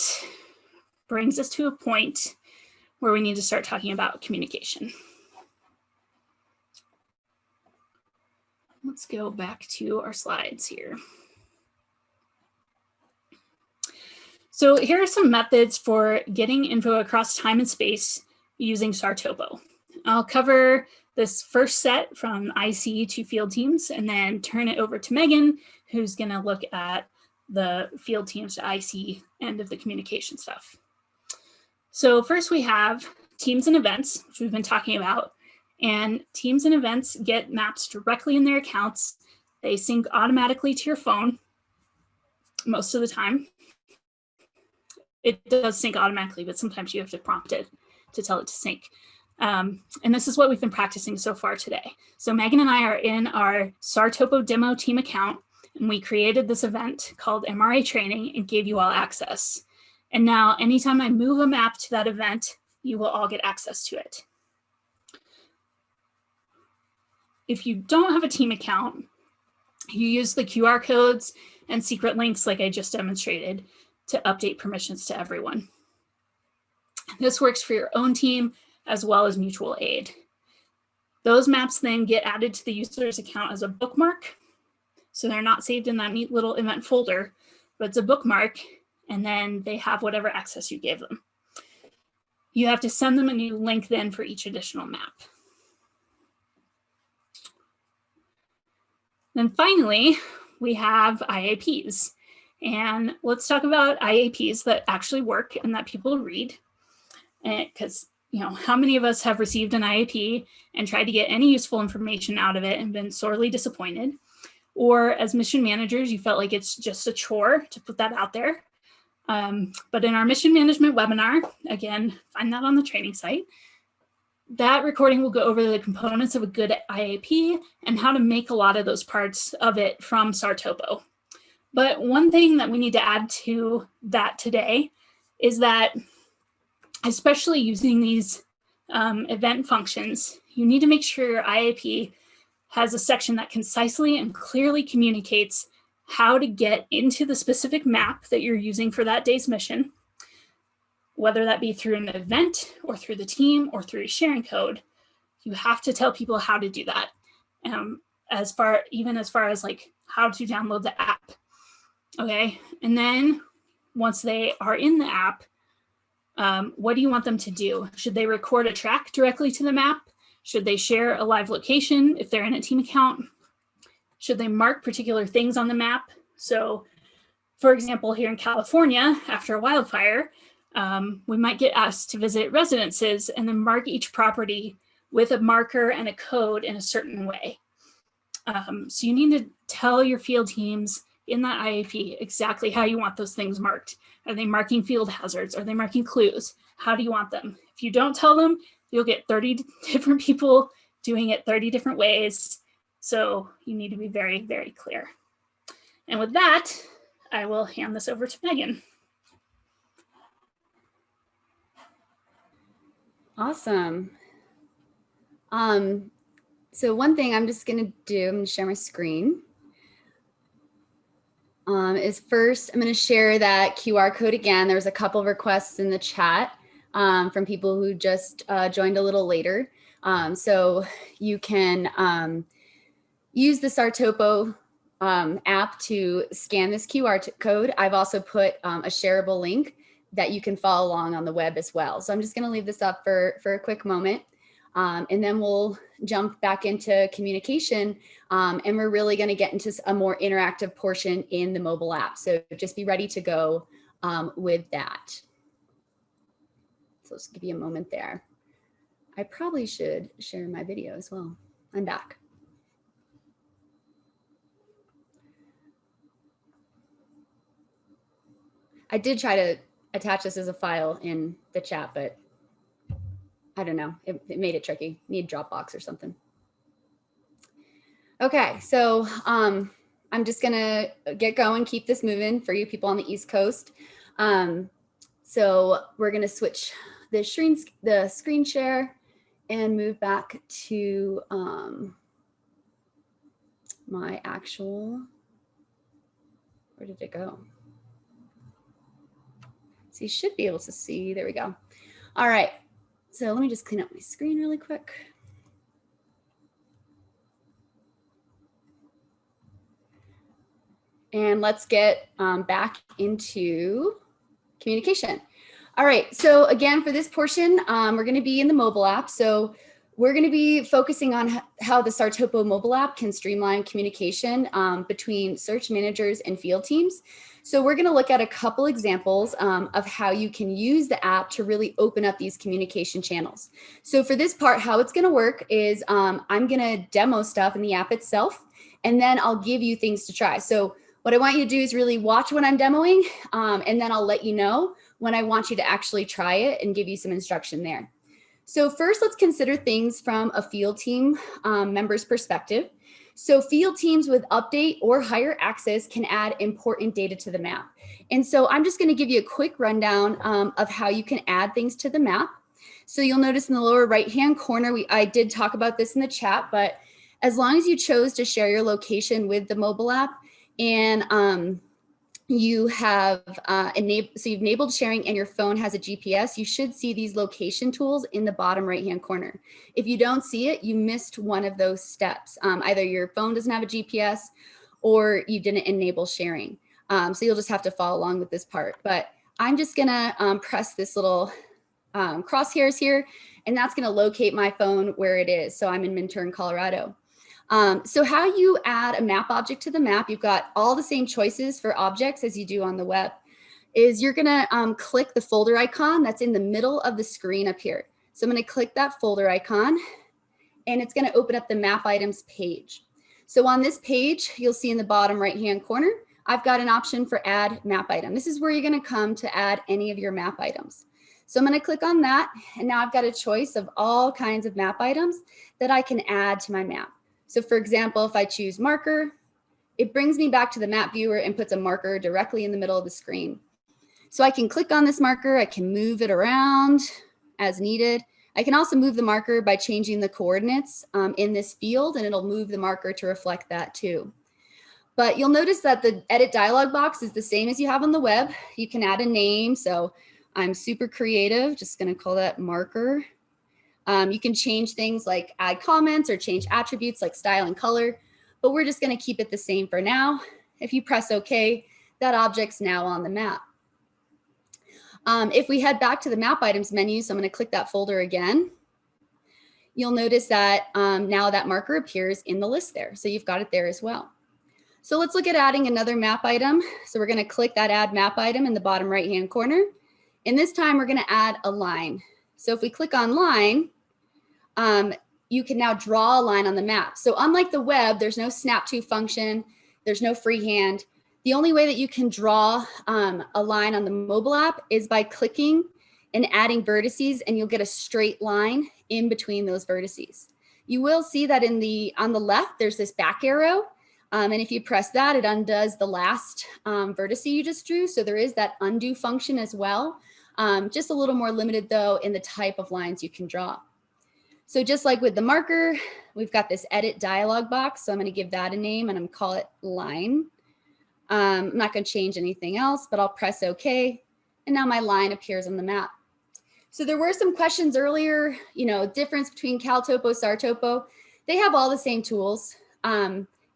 brings us to a point where we need to start talking about communication. Let's go back to our slides here. So here are some methods for getting info across time and space using Sartopo. I'll cover this first set from IC to field teams and then turn it over to Megan, who's going to look at the field teams to IC end of the communication stuff. So first we have teams and events, which we've been talking about. And teams and events get maps directly in their accounts. They sync automatically to your phone most of the time. It does sync automatically, but sometimes you have to prompt it to tell it to sync. And this is what we've been practicing so far today. So Megan and I are in our Sartopo demo team account, and we created this event called MRA training and gave you all access. And now anytime I move a map to that event, you will all get access to it. If you don't have a team account, you use the QR codes and secret links like I just demonstrated to update permissions to everyone. This works for your own team as well as mutual aid. Those maps then get added to the user's account as a bookmark. So they're not saved in that neat little event folder, but it's a bookmark, and then they have whatever access you gave them. You have to send them a new link then for each additional map. Then finally, we have IAPs. And let's talk about IAPs that actually work and that people read. Because, you know, how many of us have received an IAP and tried to get any useful information out of it and been sorely disappointed? Or as mission managers, you felt like it's just a chore to put that out there. But in our mission management webinar, again, find that on the training site, that recording will go over the components of a good IAP and how to make a lot of those parts of it from Sartopo. But one thing that we need to add to that today is that, especially using these event functions, you need to make sure your IAP has a section that concisely and clearly communicates how to get into the specific map that you're using for that day's mission, whether that be through an event or through the team or through a sharing code. You have to tell people how to do that, even as far as like how to download the app. Okay, and then once they are in the app, what do you want them to do? Should they record a track directly to the map? Should they share a live location if they're in a team account? Should they mark particular things on the map? So, for example, here in California, after a wildfire, we might get asked to visit residences and then mark each property with a marker and a code in a certain way. So you need to tell your field teams in that IAP exactly how you want those things marked. Are they marking field hazards? Are they marking clues? How do you want them? If you don't tell them, you'll get 30 different people doing it 30 different ways. So you need to be very, very clear. And with that, I will hand this over to Megan. Awesome. So one thing I'm just going to do, I'm going to share my screen. Is first, I'm going to share that QR code again. There was a couple of requests in the chat from people who just joined a little later. So you can use the Sartopo app to scan this QR code. I've also put a shareable link that you can follow along on the web as well. So I'm just going to leave this up for a quick moment. And then we'll jump back into communication. And we're really going to get into a more interactive portion in the mobile app. So just be ready to go with that. So let's give you a moment there. I probably should share my video as well. I'm back. I did try to attach this as a file in the chat, but I don't know, it made it tricky. Need Dropbox or something. Okay, so I'm just gonna get going, keep this moving for you people on the East Coast. So we're gonna switch the screen share and move back to my actual, where did it go? So you should be able to see, there we go. All right, so let me just clean up my screen really quick. And let's get back into communication. All right, so again, for this portion, we're gonna be in the mobile app. So we're gonna be focusing on how the Sartopo mobile app can streamline communication between search managers and field teams. So we're gonna look at a couple examples of how you can use the app to really open up these communication channels. So for this part, how it's gonna work is I'm gonna demo stuff in the app itself, and then I'll give you things to try. So what I want you to do is really watch what I'm demoing, and then I'll let you know when I want you to actually try it and give you some instruction there. So first, let's consider things from a field team member's perspective. So field teams with update or higher access can add important data to the map. And so I'm just going to give you a quick rundown of how you can add things to the map. So you'll notice in the lower right-hand corner, I did talk about this in the chat, but as long as you chose to share your location with the mobile app and you have you've enabled sharing and your phone has a GPS, you should see these location tools in the bottom right-hand corner. If you don't see it, you missed one of those steps. Either your phone doesn't have a GPS or you didn't enable sharing. So you'll just have to follow along with this part. But I'm just gonna press this little crosshairs here, and that's gonna locate my phone where it is. So I'm in Minturn, Colorado. So how you add a map object to the map, you've got all the same choices for objects as you do on the web, is you're gonna click the folder icon that's in the middle of the screen up here. So I'm gonna click that folder icon and it's gonna open up the map items page. So on this page, you'll see in the bottom right-hand corner, I've got an option for add map item. This is where you're going to come to add any of your map items. So I'm going to click on that, and now I've got a choice of all kinds of map items that I can add to my map. So for example, if I choose marker, it brings me back to the map viewer and puts a marker directly in the middle of the screen. So I can click on this marker, I can move it around as needed. I can also move the marker by changing the coordinates in this field, and it'll move the marker to reflect that too. But you'll notice that the edit dialog box is the same as you have on the web. You can add a name. So I'm super creative, just gonna call that marker. You can change things like add comments or change attributes like style and color, but we're just gonna keep it the same for now. If you press OK, that object's now on the map. If we head back to the map items menu, so I'm gonna click that folder again, you'll notice that now that marker appears in the list there. So you've got it there as well. So let's look at adding another map item. So we're gonna click that add map item in the bottom right-hand corner. And this time we're gonna add a line. So if we click on line, you can now draw a line on the map. So unlike the web, there's no snap to function, there's no freehand. The only way that you can draw a line on the mobile app is by clicking and adding vertices, and you'll get a straight line in between those vertices. You will see that on the left, there's this back arrow. And if you press that, it undoes the last vertice you just drew. So there is that undo function as well. Just a little more limited though in the type of lines you can draw. So just like with the marker, we've got this edit dialog box. So I'm going to give that a name and I'm going to call it line. I'm not going to change anything else, but I'll press OK. And now my line appears on the map. So there were some questions earlier, difference between CalTopo, Sartopo. They have all the same tools,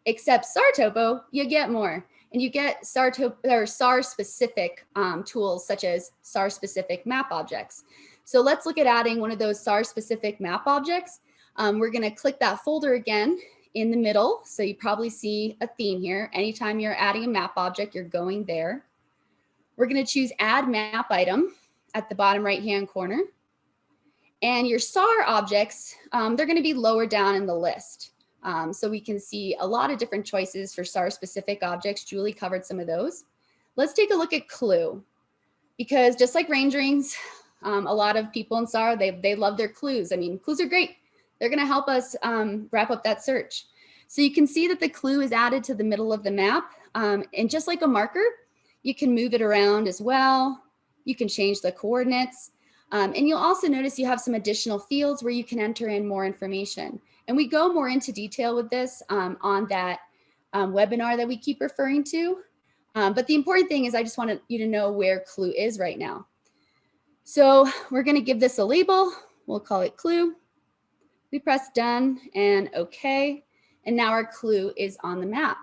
except Sartopo, you get more. And you get SAR-specific tools such as SAR-specific map objects. So let's look at adding one of those SAR-specific map objects. We're going to click that folder again in the middle. So you probably see a theme here. Anytime you're adding a map object, you're going there. We're going to choose add map item at the bottom right-hand corner. And your SAR objects, they're going to be lower down in the list. So we can see a lot of different choices for SAR-specific objects. Julie covered some of those. Let's take a look at clue, because just like range rings, a lot of people in SAR, they love their clues. I mean, clues are great. They're going to help us wrap up that search. So you can see that the clue is added to the middle of the map. And just like a marker, you can move it around as well. You can change the coordinates. And you'll also notice you have some additional fields where you can enter in more information. And we go more into detail with this on that webinar that we keep referring to. But the important thing is I just wanted you to know where clue is right now. So we're going to give this a label. We'll call it clue. We press done and OK. And now our clue is on the map.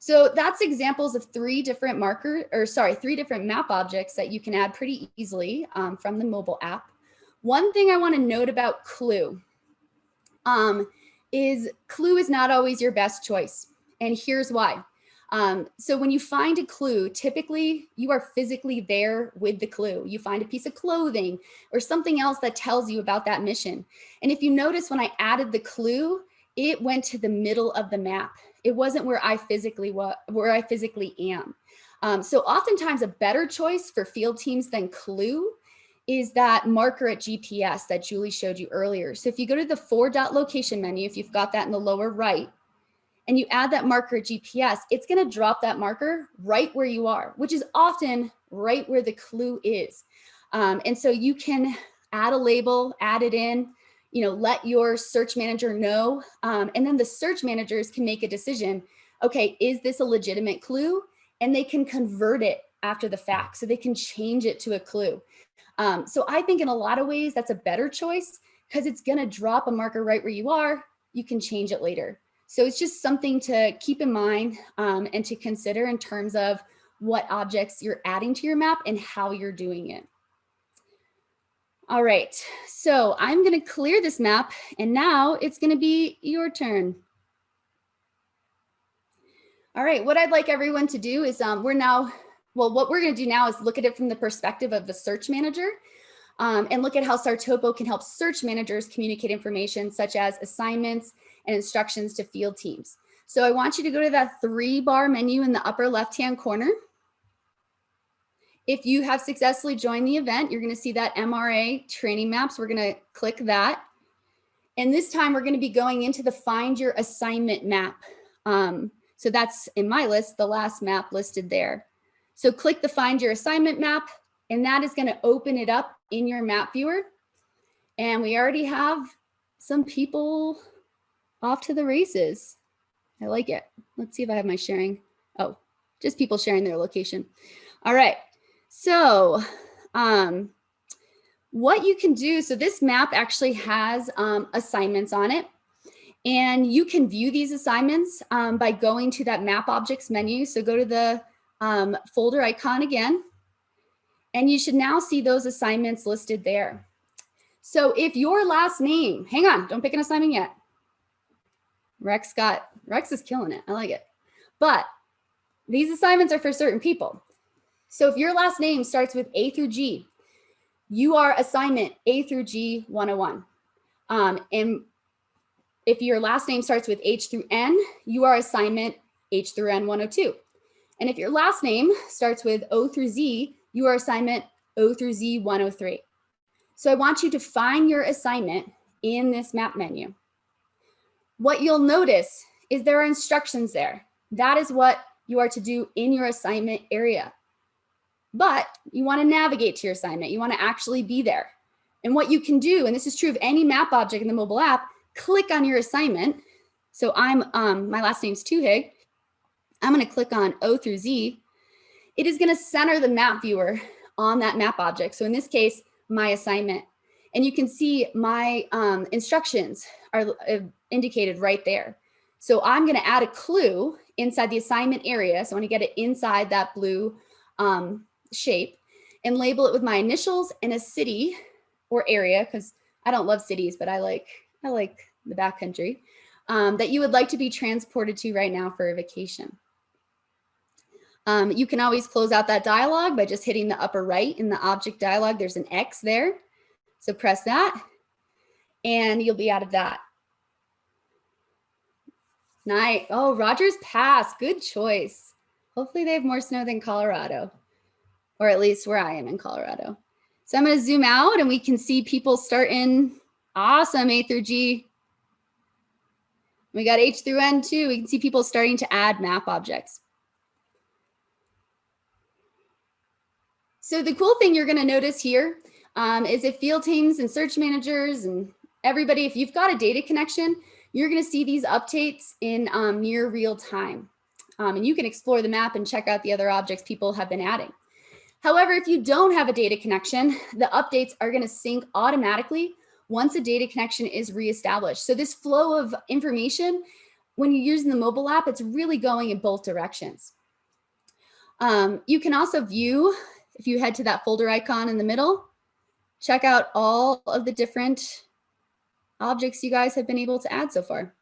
So that's examples of three different map objects that you can add pretty easily from the mobile app. One thing I want to note about clue is clue is not always your best choice. And here's why. So when you find a clue, typically you are physically there with the clue. You find a piece of clothing or something else that tells you about that mission. And if you notice, when I added the clue, it went to the middle of the map. It wasn't where I physically am. So oftentimes a better choice for field teams than clue is that marker at GPS that Julie showed you earlier. So if you go to the 4-dot location menu, if you've got that in the lower right, and you add that marker at GPS, it's going to drop that marker right where you are, which is often right where the clue is. And so you can add a label, add it in, let your search manager know. And then the search managers can make a decision. Okay, is this a legitimate clue? And they can convert it after the fact. So they can change it to a clue. So I think in a lot of ways, that's a better choice because it's going to drop a marker right where you are. You can change it later. So it's just something to keep in mind and to consider in terms of what objects you're adding to your map and how you're doing it. All right, so I'm going to clear this map and now it's going to be your turn. All right, what I'd like everyone to do is what we're going to do now is look at it from the perspective of the search manager and look at how Sartopo can help search managers communicate information such as assignments and instructions to field teams. So I want you to go to that 3-bar menu in the upper left-hand corner. If you have successfully joined the event, you're going to see that MRA training maps. We're going to click that. And this time we're going to be going into the Find Your Assignment map. So that's in my list, the last map listed there. So click the Find Your Assignment map, and that is going to open it up in your map viewer. And we already have some people off to the races. I like it. Let's see if I have my sharing. Oh, just people sharing their location. All right. So what you can do, so this map actually has assignments on it. And you can view these assignments by going to that map objects menu. So go to the folder icon again, and you should now see those assignments listed there. So if your last name, hang on, don't pick an assignment yet. Rex is killing it. I like it. But these assignments are for certain people. So if your last name starts with A through G, you are assignment A through G 101. And if your last name starts with H through N, you are assignment H through N 102. And if your last name starts with O through Z, you are assignment O through Z 103. So I want you to find your assignment in this map menu. What you'll notice is there are instructions there. That is what you are to do in your assignment area. But you want to navigate to your assignment. You want to actually be there. And what you can do, and this is true of any map object in the mobile app, click on your assignment. So my last name's Tuhig. I'm going to click on O through Z. It is going to center the map viewer on that map object. So in this case, my assignment. And you can see my instructions are indicated right there. So I'm going to add a clue inside the assignment area. So I want to get it inside that blue shape and label it with my initials and a city or area, because I don't love cities, but I like the backcountry that you would like to be transported to right now for a vacation. You can always close out that dialog by just hitting the upper right in the object dialog. There's an X there. So press that and you'll be out of that. Nice. Oh, Rogers Pass. Good choice. Hopefully they have more snow than Colorado, or at least where I am in Colorado. So I'm going to zoom out and we can see people starting. Awesome. A through G. We got H through N too. We can see people starting to add map objects. So the cool thing you're going to notice here is if field teams and search managers and everybody, if you've got a data connection, you're going to see these updates in near real time. And you can explore the map and check out the other objects people have been adding. However, if you don't have a data connection, the updates are going to sync automatically once a data connection is reestablished. So this flow of information, when you're using the mobile app, it's really going in both directions. You can also view, if you head to that folder icon in the middle, check out all of the different objects you guys have been able to add so far.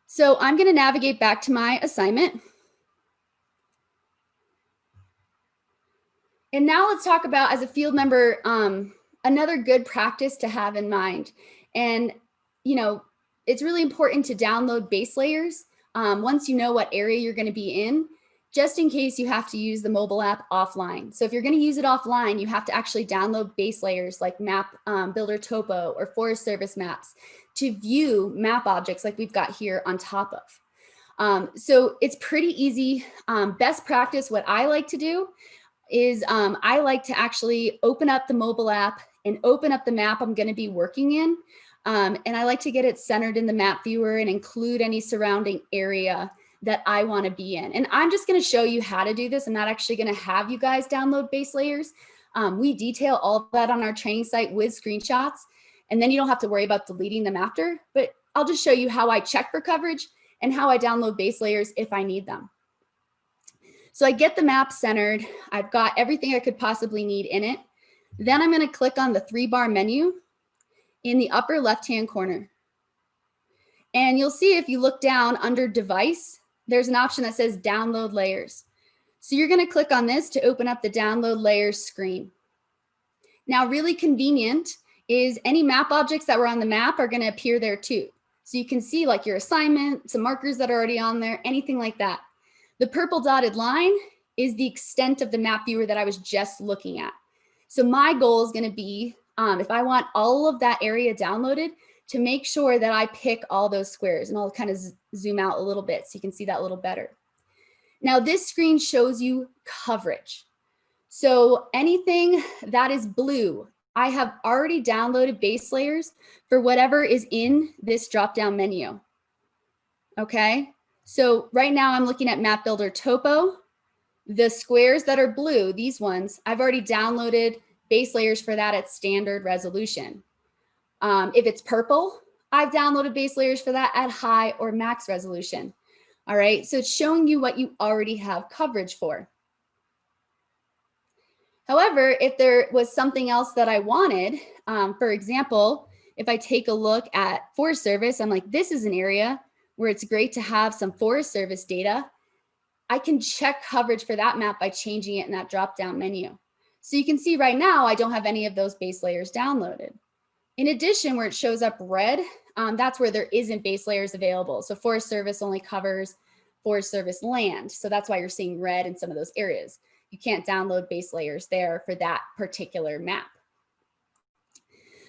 So I'm going to navigate back to my assignment. And now let's talk about, as a field member, another good practice to have in mind. And, you know, it's really important to download base layers once you know what area you're going to be in, just in case you have to use the mobile app offline. So if you're going to use it offline, you have to actually download base layers like Map Builder Topo or Forest Service maps to view map objects like we've got here on top of. So it's pretty easy. Best practice, what I like to do is I like to actually open up the mobile app and open up the map I'm going to be working in. And I like to get it centered in the map viewer and include any surrounding area that I want to be in. And I'm just going to show you how to do this. I'm not actually going to have you guys download base layers. We detail all of that on our training site with screenshots, and then you don't have to worry about deleting them after. But I'll just show you how I check for coverage and how I download base layers if I need them. So I get the map centered. I've got everything I could possibly need in it. Then I'm going to click on the 3-bar menu in the upper left-hand corner. And you'll see if you look down under device, there's an option that says download layers. So you're going to click on this to open up the download layers screen. Now, really convenient is any map objects that were on the map are going to appear there too. So you can see like your assignment, some markers that are already on there, anything like that. The purple dotted line is the extent of the map viewer that I was just looking at. So my goal is going to be, if I want all of that area downloaded, to make sure that I pick all those squares, and I'll kind of zoom out a little bit so you can see that a little better. Now this screen shows you coverage. So anything that is blue, I have already downloaded base layers for whatever is in this drop-down menu. Okay, so right now I'm looking at Map Builder Topo. The squares that are blue, these ones, I've already downloaded base layers for that at standard resolution. If it's purple, I've downloaded base layers for that at high or max resolution. All right, so it's showing you what you already have coverage for. However, if there was something else that I wanted, for example, if I take a look at Forest Service, I'm like, this is an area where it's great to have some Forest Service data. I can check coverage for that map by changing it in that drop-down menu. So you can see right now, I don't have any of those base layers downloaded. In addition, where it shows up red, that's where there isn't base layers available. So Forest Service only covers Forest Service land. So that's why you're seeing red in some of those areas. You can't download base layers there for that particular map.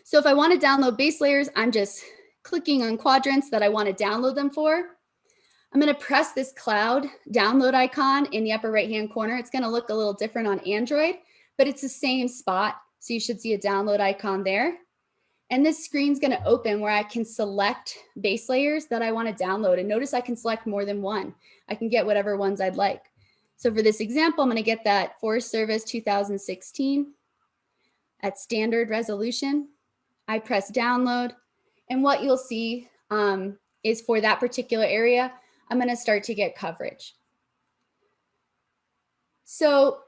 So if I want to download base layers, I'm just clicking on quadrants that I want to download them for. I'm going to press this cloud download icon in the upper right-hand corner. It's going to look a little different on Android, but it's the same spot. So you should see a download icon there. And this screen's going to open where I can select base layers that I want to download. And notice I can select more than one. I can get whatever ones I'd like. So for this example, I'm going to get that Forest Service 2016 at standard resolution. I press download. And what you'll see is for that particular area, I'm going to start to get coverage. So,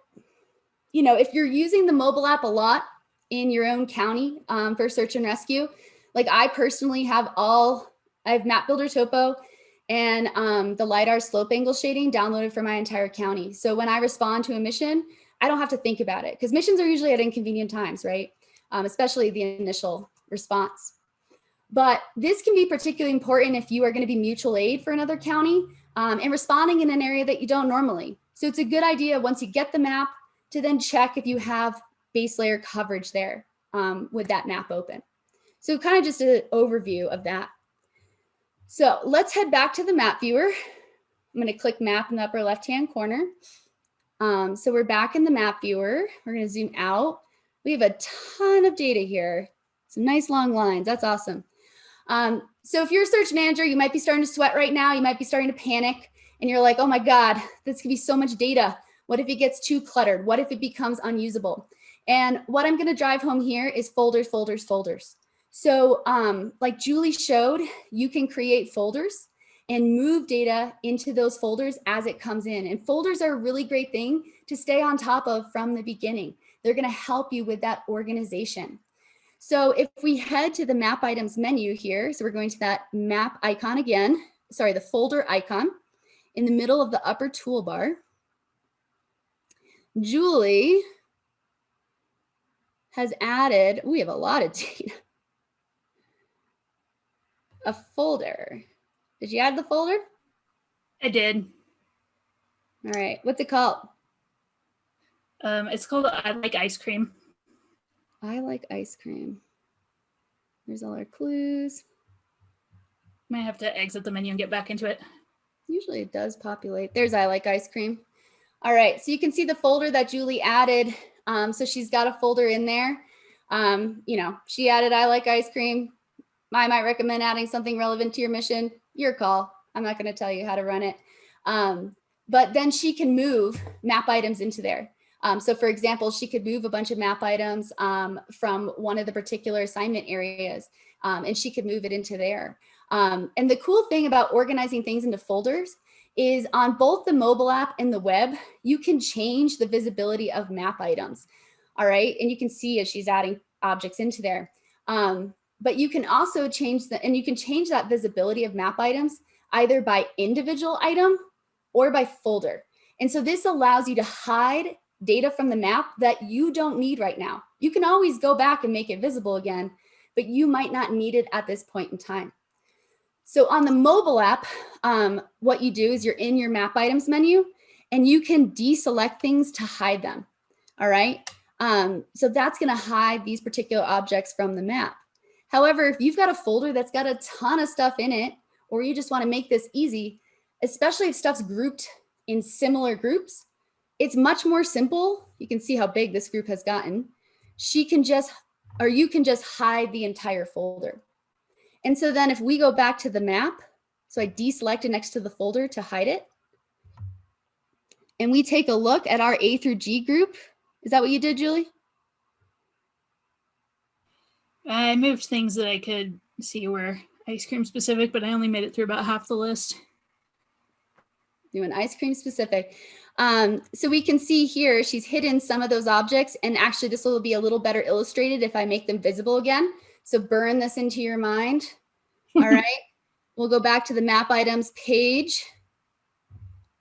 you know, if you're using the mobile app a lot in your own county for search and rescue, like I personally have I have Map Builder Topo and the LiDAR slope angle shading downloaded for my entire county. So when I respond to a mission, I don't have to think about it because missions are usually at inconvenient times, right? Especially the initial response. But this can be particularly important if you are going to be mutual aid for another county and responding in an area that you don't normally. So it's a good idea once you get the map to then check if you have base layer coverage there with that map open. So kind of just an overview of that. So let's head back to the map viewer. I'm going to click map in the upper left-hand corner. So we're back in the map viewer. We're going to zoom out. We have a ton of data here. Some nice long lines. That's awesome. So if you're a search manager, you might be starting to sweat right now. You might be starting to panic and you're like, oh my God, this could be so much data. What if it gets too cluttered? What if it becomes unusable? And what I'm going to drive home here is folders, folders, folders. So like Julie showed, you can create folders and move data into those folders as it comes in. And folders are a really great thing to stay on top of from the beginning. They're going to help you with that organization. So if we head to the map items menu here, so we're going to that map icon again, sorry, the folder icon in the middle of the upper toolbar. Julie has added, we have a lot of data, a folder. Did you add the folder? I did. All right, what's it called? It's called I Like Ice Cream. I like ice cream. There's all our clues. Might have to exit the menu and get back into it. Usually it does populate. There's I like ice cream. All right, so you can see the folder that Julie added. So she's got a folder in there. You know, she added I like ice cream. I might recommend adding something relevant to your mission. Your call. I'm not going to tell you how to run it. But then she can move map items into there. So for example, she could move a bunch of map items from one of the particular assignment areas, and she could move it into there. And the cool thing about organizing things into folders is on both the mobile app and the web, you can change the visibility of map items. All right, and you can see as she's adding objects into there. But you can also change you can change that visibility of map items either by individual item or by folder. And so this allows you to hide data from the map that you don't need right now. You can always go back and make it visible again, but you might not need it at this point in time. So on the mobile app, what you do is you're in your map items menu and you can deselect things to hide them. All right. So that's going to hide these particular objects from the map. However, if you've got a folder that's got a ton of stuff in it, or you just want to make this easy, especially if stuff's grouped in similar groups, it's much more simple. You can see how big this group has gotten. You can just hide the entire folder. And so then if we go back to the map, so I deselect it next to the folder to hide it. And we take a look at our A through G group. Is that what you did, Julie? I moved things that I could see were ice cream specific, but I only made it through about half the list. Doing ice cream specific. So we can see here, she's hidden some of those objects, and actually this will be a little better illustrated if I make them visible again. So burn this into your mind. All right, we'll go back to the map items page,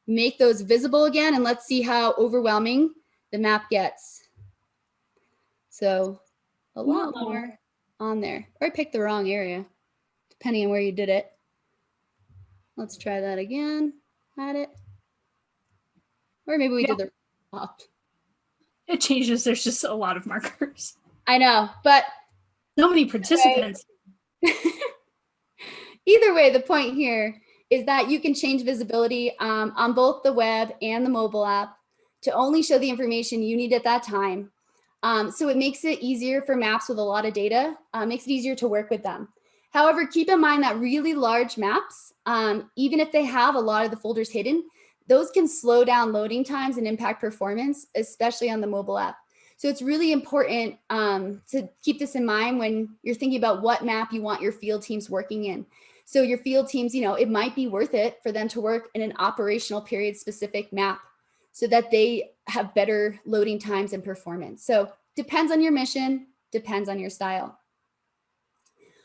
make those visible again, and let's see how overwhelming the map gets. So a lot more on there. Or I picked the wrong area, depending on where you did it. Let's try that again. Add it. Or maybe we did the top. It changes. There's just a lot of markers. I know, but so many participants. Either way, the point here is that you can change visibility on both the web and the mobile app to only show the information you need at that time. So it makes it easier for maps with a lot of data, makes it easier to work with them. However, keep in mind that really large maps, even if they have a lot of the folders hidden, those can slow down loading times and impact performance, especially on the mobile app. So it's really important to keep this in mind when you're thinking about what map you want your field teams working in. So your field teams, it might be worth it for them to work in an operational period specific map so that they have better loading times and performance. So depends on your mission, depends on your style.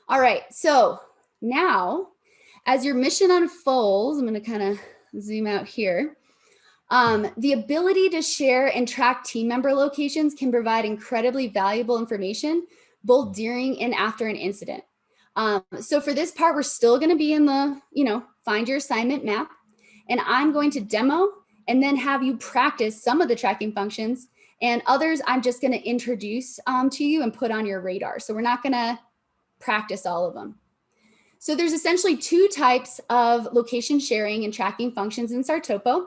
All right, so now as your mission unfolds, I'm going to kind of zoom out here. The ability to share and track team member locations can provide incredibly valuable information both during and after an incident. So for this part, we're still going to be in the, find your assignment map, and I'm going to demo and then have you practice some of the tracking functions, and others I'm just going to introduce to you and put on your radar. So we're not going to practice all of them. So there's essentially two types of location sharing and tracking functions in Sartopo.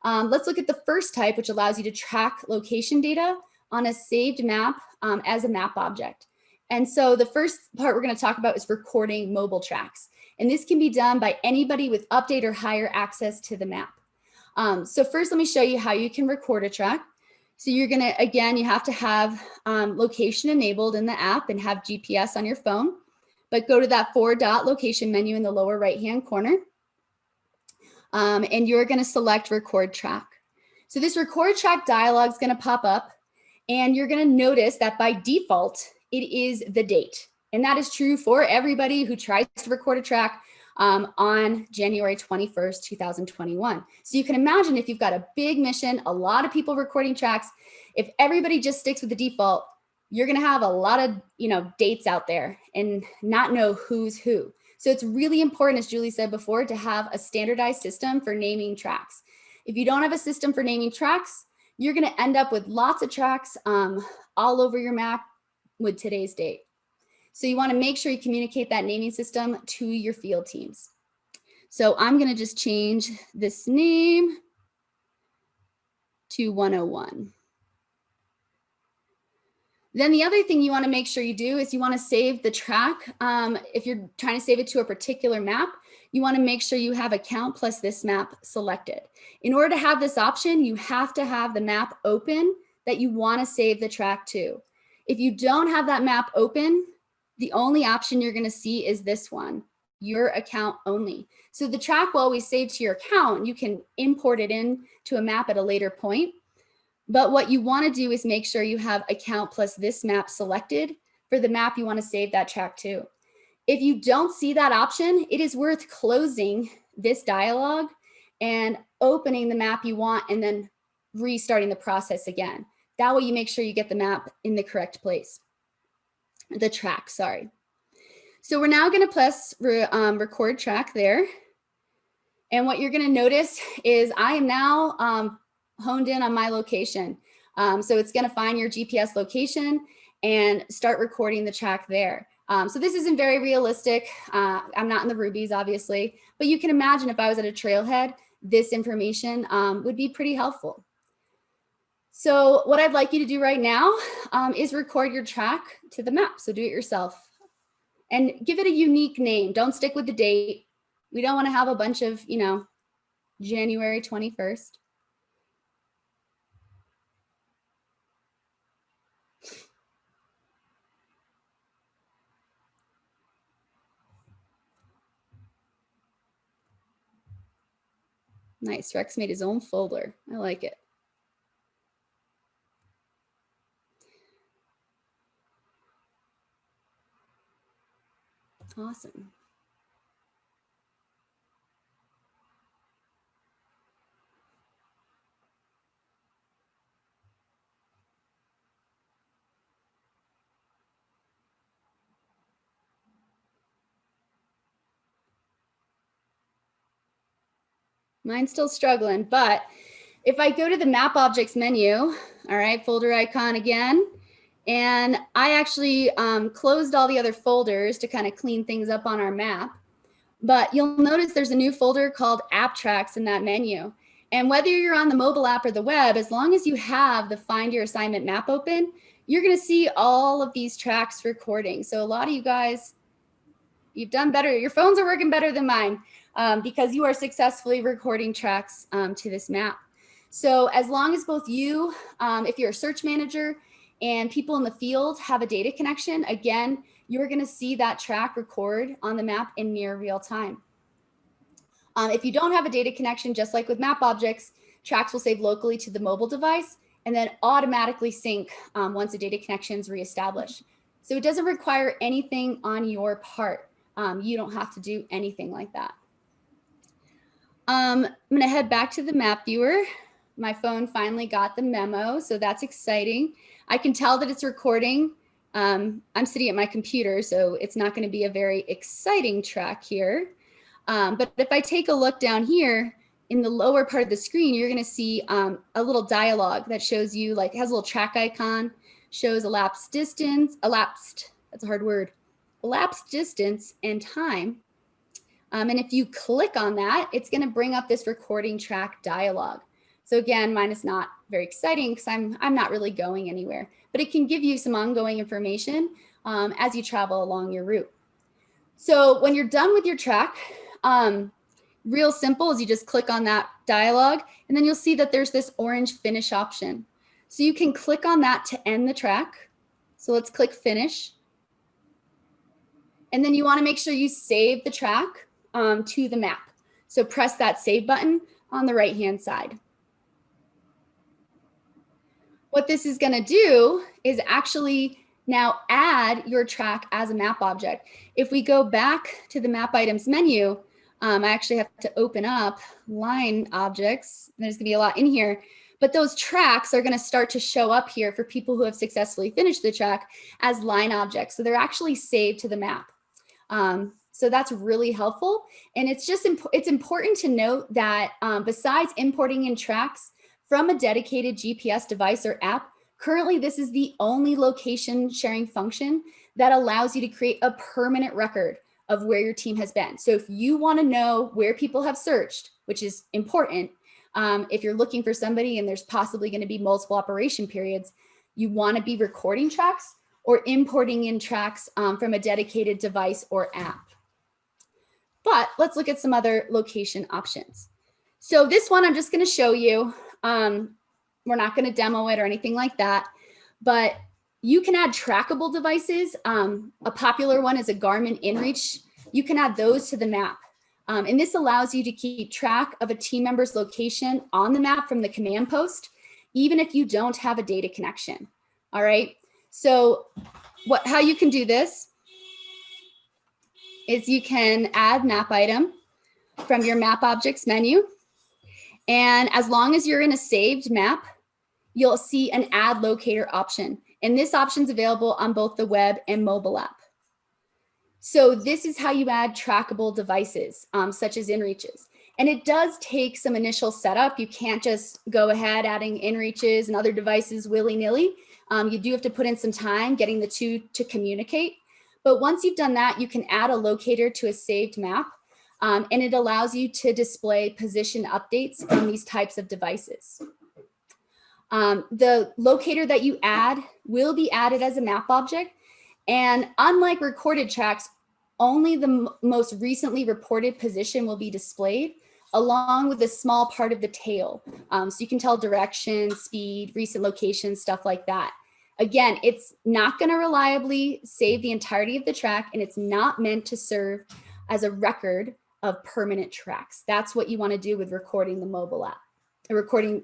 Let's look at the first type, which allows you to track location data on a saved map as a map object. And so the first part we're going to talk about is recording mobile tracks. And this can be done by anybody with update or higher access to the map. So first, let me show you how you can record a track. So you're going to, again, you have to have location enabled in the app and have GPS on your phone. But go to that 4-dot location menu in the lower right-hand corner. And you're going to select record track. So this record track dialog is going to pop up, and you're going to notice that by default, it is the date. And that is true for everybody who tries to record a track on January 21st, 2021. So you can imagine if you've got a big mission, a lot of people recording tracks, if everybody just sticks with the default, you're going to have a lot of, dates out there and not know who's who. So it's really important, as Julie said before, to have a standardized system for naming tracks. If you don't have a system for naming tracks, you're going to end up with lots of tracks all over your map with today's date. So you want to make sure you communicate that naming system to your field teams. So I'm going to just change this name to 101. Then the other thing you want to make sure you do is you want to save the track. If you're trying to save it to a particular map, you want to make sure you have account plus this map selected. In order to have this option, you have to have the map open that you want to save the track to. If you don't have that map open, the only option you're going to see is this one, your account only. So the track will always save to your account. You can import it in to a map at a later point. But what you want to do is make sure you have account plus this map selected for the map you want to save that track to. If you don't see that option, it is worth closing this dialog and opening the map you want and then restarting the process again. That way you make sure you get the map in the correct place. The track, sorry. So we're now going to press record track there. And what you're going to notice is I am now honed in on my location. So it's going to find your GPS location and start recording the track there. So this isn't very realistic. I'm not in the rubies, obviously, but you can imagine if I was at a trailhead, this information would be pretty helpful. So what I'd like you to do right now is record your track to the map. So do it yourself and give it a unique name. Don't stick with the date. We don't want to have a bunch of, you know, January 21st. Nice, Rex made his own folder. I like it. Awesome. Mine's still struggling, but if I go to the map objects menu, all right, folder icon again, and I actually closed all the other folders to kind of clean things up on our map. But you'll notice there's a new folder called App Tracks in that menu. And whether you're on the mobile app or the web, as long as you have the Find Your Assignment map open, you're going to see all of these tracks recording. So a lot of you guys, you've done better. Your phones are working better than mine because you are successfully recording tracks to this map. So as long as both you, if you're a search manager, and people in the field have a data connection, again, you're going to see that track record on the map in near real time. If you don't have a data connection, just like with map objects, tracks will save locally to the mobile device and then automatically sync once a data connection is reestablished. So it doesn't require anything on your part. You don't have to do anything like that. I'm going to head back to the map viewer. My phone finally got the memo, so that's exciting. I can tell that it's recording. I'm sitting at my computer, so it's not going to be a very exciting track here. But if I take a look down here in the lower part of the screen, you're going to see a little dialogue that shows you, like, it has a little track icon, shows elapsed distance, that's a hard word, elapsed distance and time. And if you click on that, it's going to bring up this recording track dialogue. So again, mine is not very exciting because I'm not really going anywhere, but it can give you some ongoing information as you travel along your route. So when you're done with your track, real simple is you just click on that dialogue and then you'll see that there's this orange finish option. So you can click on that to end the track. So let's click finish. And then you want to make sure you save the track to the map. So press that save button on the right-hand side. What this is going to do is actually now add your track as a map object. If we go back to the map items menu, I actually have to open up line objects. There's going to be a lot in here, but those tracks are going to start to show up here for people who have successfully finished the track as line objects. So they're actually saved to the map. So that's really helpful. And it's important to note that besides importing in tracks from a dedicated GPS device or app, currently this is the only location sharing function that allows you to create a permanent record of where your team has been. So if you want to know where people have searched, which is important, if you're looking for somebody and there's possibly going to be multiple operation periods, you want to be recording tracks or importing in tracks from a dedicated device or app. But let's look at some other location options. So this one I'm just going to show you. We're not going to demo it or anything like that, but you can add trackable devices. A popular one is a Garmin InReach. You can add those to the map. And this allows you to keep track of a team member's location on the map from the command post, even if you don't have a data connection. All right. So how you can do this is you can add map item from your map objects menu. And as long as you're in a saved map, you'll see an add locator option. And this option is available on both the web and mobile app. So this is how you add trackable devices, such as inReaches. And it does take some initial setup. You can't just go ahead adding inReaches and other devices willy-nilly. You do have to put in some time getting the two to communicate. But once you've done that, you can add a locator to a saved map, and it allows you to display position updates on these types of devices. The locator that you add will be added as a map object. And unlike recorded tracks, only the most recently reported position will be displayed, along with a small part of the tail. So you can tell direction, speed, recent location, stuff like that. Again, it's not going to reliably save the entirety of the track, and it's not meant to serve as a record of permanent tracks. That's what you want to do with recording the mobile app, recording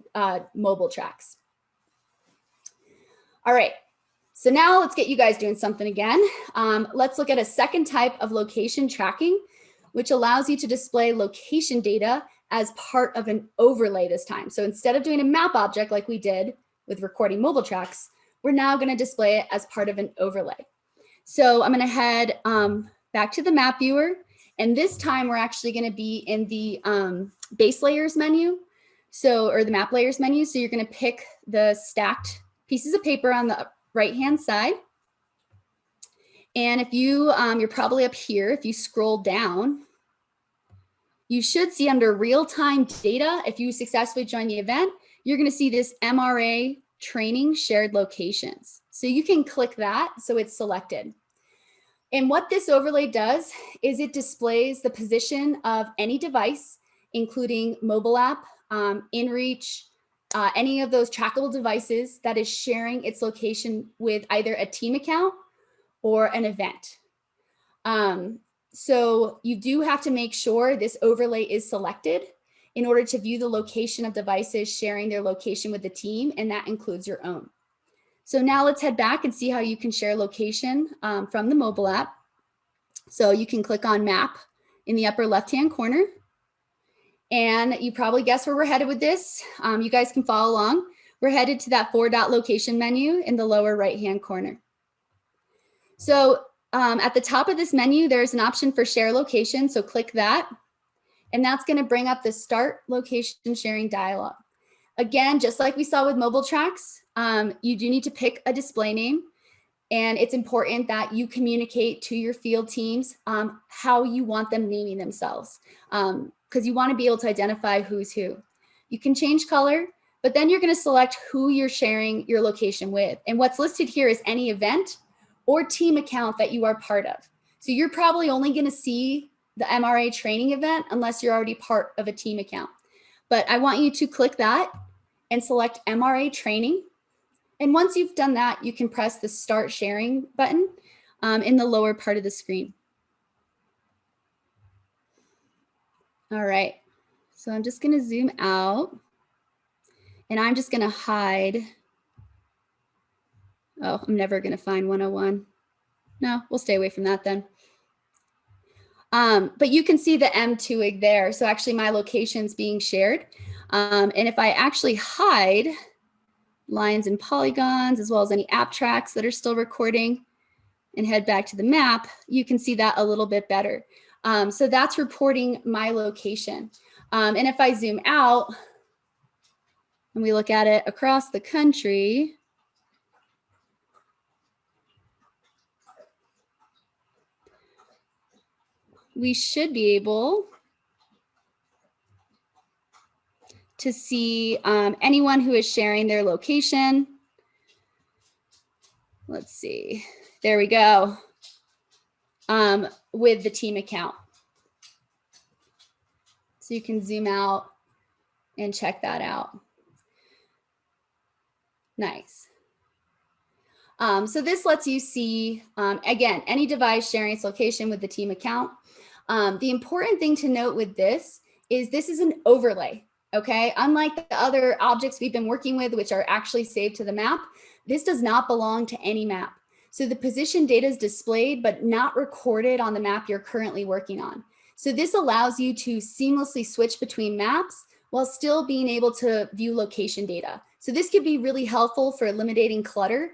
mobile tracks. All right. So now let's get you guys doing something again. Let's look at a second type of location tracking, which allows you to display location data as part of an overlay this time. So instead of doing a map object like we did with recording mobile tracks, we're now going to display it as part of an overlay. So I'm going to head back to the map viewer. And this time we're actually going to be in the base layers menu. So, or the map layers menu. So you're going to pick the stacked pieces of paper on the right-hand side. And if you, you're probably up here, if you scroll down, you should see under real-time data, if you successfully join the event, you're going to see this MRA training shared locations. So you can click that so it's selected. And what this overlay does is it displays the position of any device, including mobile app, inReach, any of those trackable devices that is sharing its location with either a team account or an event. So you do have to make sure this overlay is selected in order to view the location of devices sharing their location with the team, and that includes your own. So now let's head back and see how you can share location from the mobile app. So you can click on map in the upper left-hand corner. And you probably guess where we're headed with this. You guys can follow along. We're headed to that 4-dot location menu in the lower right-hand corner. So at the top of this menu, there's an option for share location. So click that. And that's going to bring up the start location sharing dialog. Again, just like we saw with mobile tracks, you do need to pick a display name. And it's important that you communicate to your field teams how you want them naming themselves, because you want to be able to identify who's who. You can change color, but then you're going to select who you're sharing your location with. And what's listed here is any event or team account that you are part of. So you're probably only going to see the MRA training event unless you're already part of a team account. But I want you to click that and select MRA training. And once you've done that, you can press the start sharing button in the lower part of the screen. All right, so I'm just going to zoom out and I'm just going to hide. Oh, I'm never going to find 101. No, we'll stay away from that then. But you can see the M2IG there. So actually my location's being shared. And if I actually hide lines and polygons, as well as any app tracks that are still recording, and head back to the map, you can see that a little bit better. So that's reporting my location. And if I zoom out and we look at it across the country, we should be able to see anyone who is sharing their location. Let's see, there we go, with the team account. So you can zoom out and check that out. Nice. So this lets you see, again, any device sharing its location with the team account. The important thing to note with this is an overlay, okay? Unlike the other objects we've been working with, which are actually saved to the map, this does not belong to any map. So the position data is displayed, but not recorded on the map you're currently working on. So this allows you to seamlessly switch between maps while still being able to view location data. So this could be really helpful for eliminating clutter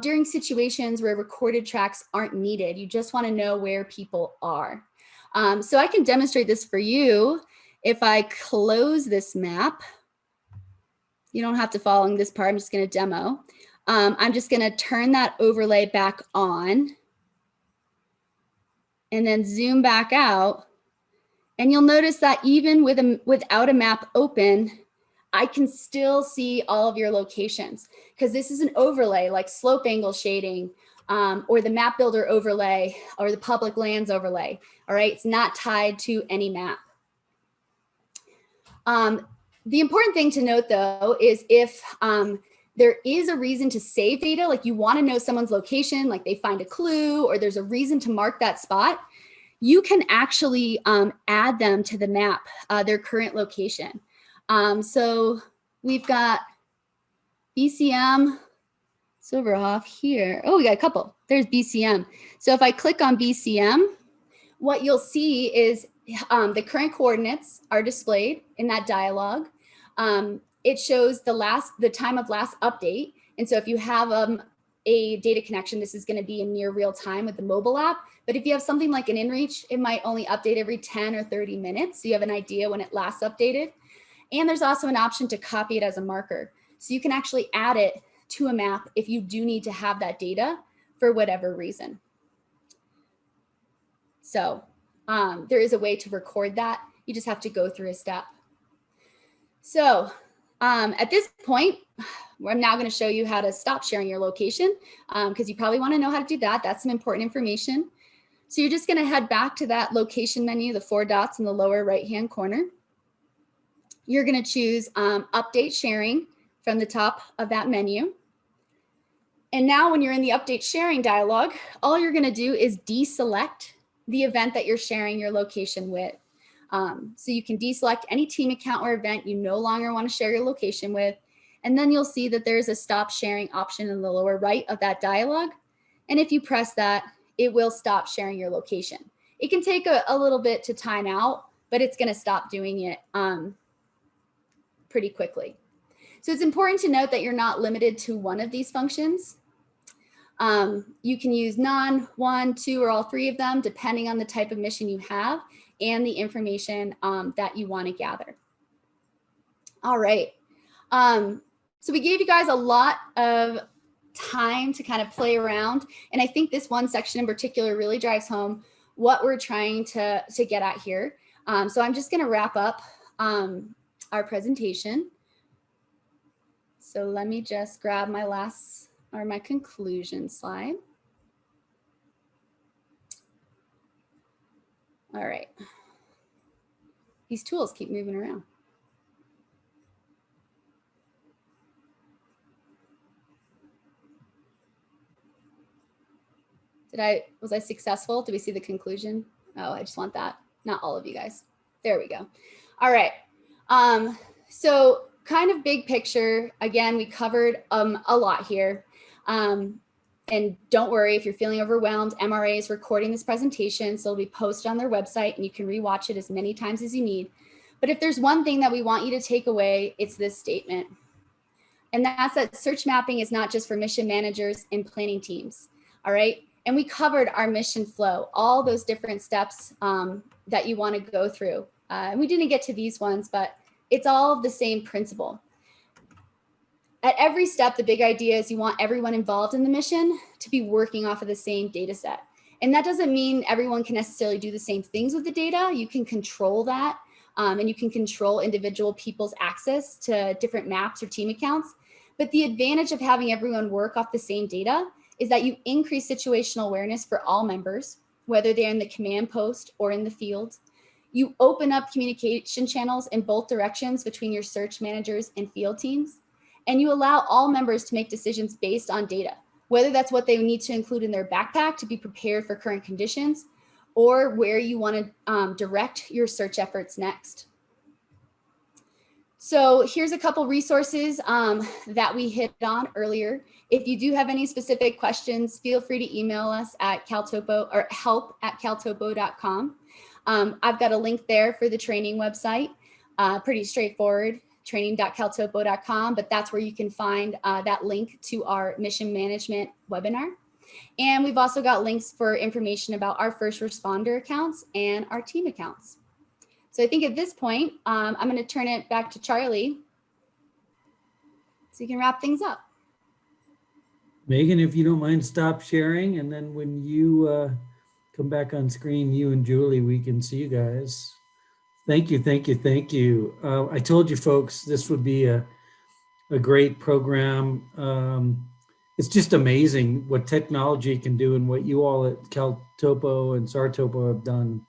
during situations where recorded tracks aren't needed. You just want to know where people are. So I can demonstrate this for you. If I close this map, you don't have to follow this part. I'm just going to demo. I'm just going to turn that overlay back on and then zoom back out. And you'll notice that even without a map open, I can still see all of your locations because this is an overlay like slope angle shading or the map builder overlay or the public lands overlay. All right, it's not tied to any map. The important thing to note though is if there is a reason to save data, like you want to know someone's location, like they find a clue or there's a reason to mark that spot, you can actually add them to the map, their current location. So we've got BCM, Silverhoff here. Oh, we got a couple. There's BCM. So if I click on BCM, what you'll see is the current coordinates are displayed in that dialog. It shows the time of last update. And so if you have a data connection, this is going to be in near real time with the mobile app. But if you have something like an inReach, it might only update every 10 or 30 minutes. So you have an idea when it last updated. And there's also an option to copy it as a marker. So you can actually add it to a map if you do need to have that data for whatever reason. So there is a way to record that. You just have to go through a step. So at this point, I'm now going to show you how to stop sharing your location because you probably want to know how to do that. That's some important information. So you're just going to head back to that location menu, the 4 dots in the lower right-hand corner. You're going to choose update sharing from the top of that menu. And now when you're in the update sharing dialog, all you're going to do is deselect the event that you're sharing your location with. So you can deselect any team account or event you no longer want to share your location with. And then you'll see that there's a stop sharing option in the lower right of that dialog. And if you press that, it will stop sharing your location. It can take a little bit to time out, but it's going to stop doing it pretty quickly. So it's important to note that you're not limited to one of these functions. You can use none, 1, 2, or all 3 of them, depending on the type of mission you have and the information that you want to gather. All right. So we gave you guys a lot of time to kind of play around. And I think this one section in particular really drives home what we're trying to get at here. So I'm just going to wrap up our presentation. So let me just grab my my conclusion slide. All right. These tools keep moving around. Was I successful? Do we see the conclusion? Oh, I just want that. Not all of you guys. There we go. All right. So kind of big picture. Again, we covered a lot here. And don't worry if you're feeling overwhelmed. MRA is recording this presentation, so it'll be posted on their website and you can rewatch it as many times as you need. But if there's one thing that we want you to take away, it's this statement. And that's that search mapping is not just for mission managers and planning teams. All right. And we covered our mission flow, all those different steps that you want to go through. And we didn't get to these ones, but it's all the same principle. At every step, the big idea is you want everyone involved in the mission to be working off of the same data set. And that doesn't mean everyone can necessarily do the same things with the data. You can control that and you can control individual people's access to different maps or team accounts. But the advantage of having everyone work off the same data is that you increase situational awareness for all members, whether they're in the command post or in the field. You open up communication channels in both directions between your search managers and field teams. And you allow all members to make decisions based on data, whether that's what they need to include in their backpack to be prepared for current conditions, or where you want to direct your search efforts next. So here's a couple resources that we hit on earlier. If you do have any specific questions, feel free to email us at caltopo or help@caltopo.com. I've got a link there for the training website, pretty straightforward. training.caltopo.com, but that's where you can find that link to our mission management webinar. And we've also got links for information about our first responder accounts and our team accounts. So I think at this point, I'm going to turn it back to Charlie so you can wrap things up. Megan, if you don't mind, stop sharing. And then when you come back on screen, you and Julie, we can see you guys. Thank you, thank you, thank you. I told you folks, this would be a great program. It's just amazing what technology can do, and what you all at CalTopo and Sartopo have done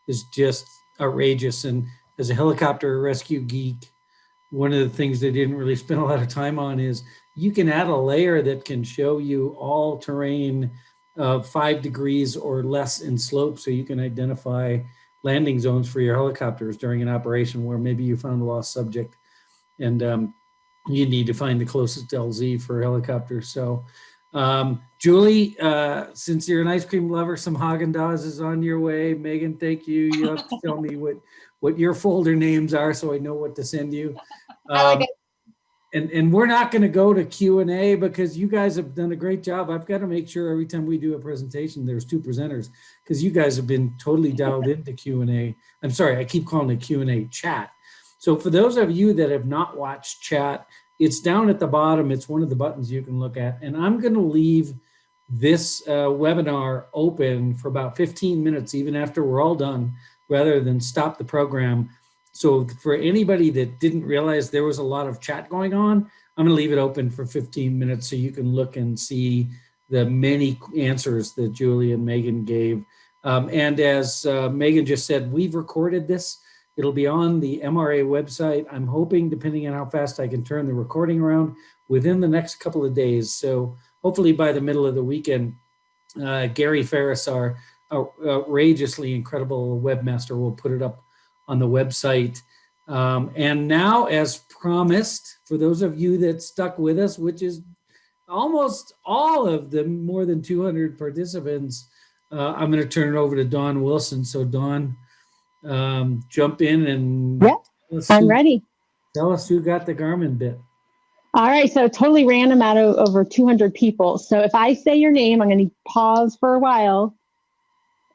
is just outrageous. And as a helicopter rescue geek, one of the things they didn't really spend a lot of time on is you can add a layer that can show you all terrain 5 degrees or less in slope, so you can identify landing zones for your helicopters during an operation where maybe you found a lost subject and you need to find the closest LZ for helicopters. So Julie, since you're an ice cream lover, some Haagen-Dazs is on your way. Megan, thank you. You have to tell me what your folder names are so I know what to send you. And we're not going to go to Q&A because you guys have done a great job. I've got to make sure every time we do a presentation, there's 2 presenters, because you guys have been totally dialed into Q&A. I'm sorry, I keep calling it Q&A chat. So for those of you that have not watched chat, it's down at the bottom. It's one of the buttons you can look at. And I'm going to leave this webinar open for about 15 minutes, even after we're all done, rather than stop the program. So for anybody that didn't realize there was a lot of chat going on, I'm going to leave it open for 15 minutes so you can look and see the many answers that Julie and Megan gave. And as Megan just said, we've recorded this. It'll be on the MRA website. I'm hoping, depending on how fast I can turn the recording around, within the next couple of days. So hopefully by the middle of the weekend, Gary Ferris, our outrageously incredible webmaster, will put it up on the website. And now, as promised, for those of you that stuck with us, which is almost all of the more than 200 participants, I'm going to turn it over to Dawn Wilson. So Dawn, jump in and I'm ready. Tell us who got the Garmin bit. All right, so totally random out of over 200 people. So if I say your name, I'm going to pause for a while,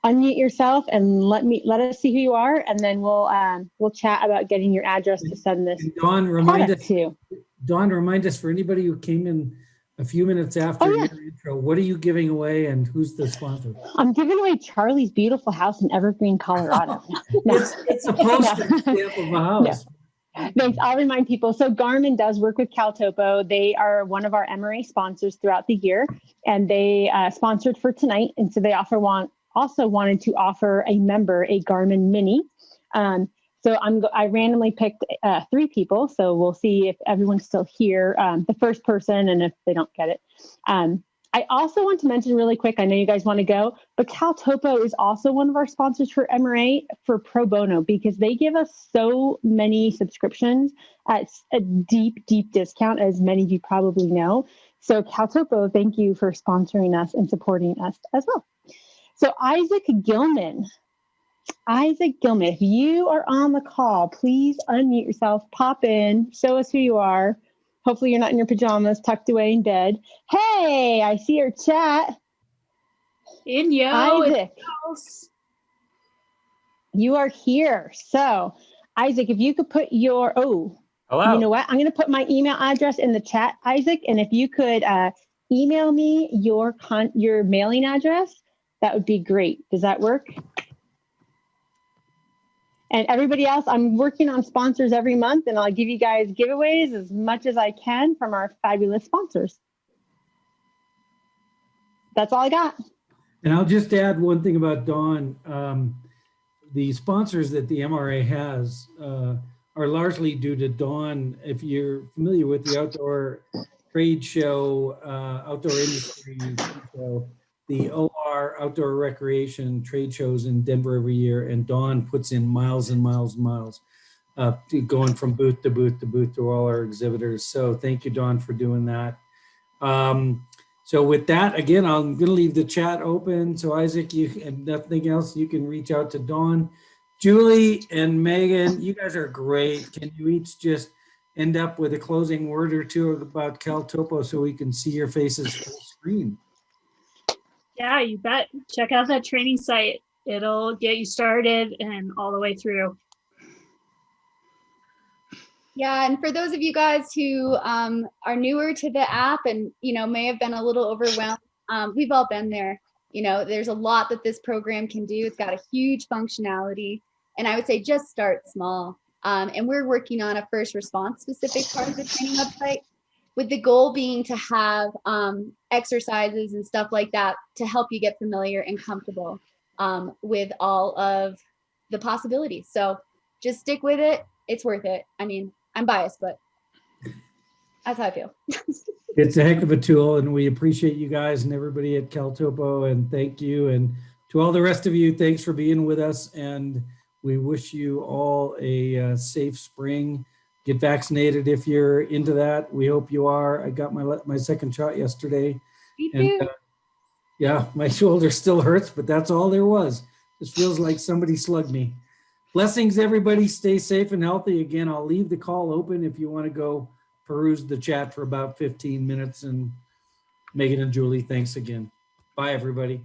unmute yourself, and let us see who you are, and then we'll chat about getting your address to send this. And Dawn, remind us for anybody who came in a few minutes after your intro, what are you giving away and who's the sponsor? I'm giving away Charlie's beautiful house in Evergreen, Colorado. It's a poster stamp of a house. Thanks. I'll remind people. So Garmin does work with CalTopo. They are one of our MRA sponsors throughout the year, and they sponsored for tonight. And so they also wanted to offer a member a Garmin Mini. So I randomly picked 3 people. So we'll see if everyone's still here, the first person, and if they don't get it. I also want to mention really quick, I know you guys want to go, but CalTopo is also one of our sponsors for MRA for pro bono, because they give us so many subscriptions at a deep, deep discount, as many of you probably know. So CalTopo, thank you for sponsoring us and supporting us as well. So Isaac Gilman, if you are on the call, please unmute yourself, pop in, show us who you are. Hopefully you're not in your pajamas, tucked away in bed. Hey, I see your chat. Isaac, you are here. So Isaac, if you could put your, hello. You know what? I'm going to put my email address in the chat, Isaac. And if you could email me your mailing address, that would be great. Does that work? And everybody else, I'm working on sponsors every month, and I'll give you guys giveaways as much as I can from our fabulous sponsors. That's all I got. And I'll just add one thing about Dawn. The sponsors that the MRA has are largely due to Dawn. If you're familiar with the outdoor trade show, outdoor industry show, the OR outdoor recreation trade shows in Denver every year, and Dawn puts in miles and miles and miles, going from booth to booth to booth to all our exhibitors. So thank you, Dawn, for doing that. So with that, again, I'm going to leave the chat open. So Isaac, you and nothing else, you can reach out to Dawn. Julie and Megan, you guys are great. Can you each just end up with a closing word or two about CalTopo so we can see your faces full screen. Yeah, you bet. Check out that training site. It'll get you started and all the way through. Yeah, and for those of you guys who are newer to the app and may have been a little overwhelmed, we've all been there. There's a lot that this program can do. It's got a huge functionality, and I would say just start small. And we're working on a first response specific part of the training website, with the goal being to have exercises and stuff like that to help you get familiar and comfortable with all of the possibilities. So just stick with it. It's worth it. I mean, I'm biased, but that's how I feel. It's a heck of a tool, and we appreciate you guys and everybody at CalTopo, and thank you. And to all the rest of you, thanks for being with us, and we wish you all a safe spring. Get vaccinated if you're into that. We hope you are. I got my second shot yesterday. Me too. And yeah, my shoulder still hurts, but that's all there was. Just feels like somebody slugged me. Blessings, everybody. Stay safe and healthy. Again, I'll leave the call open if you want to go peruse the chat for about 15 minutes. And Megan and Julie, thanks again. Bye, everybody.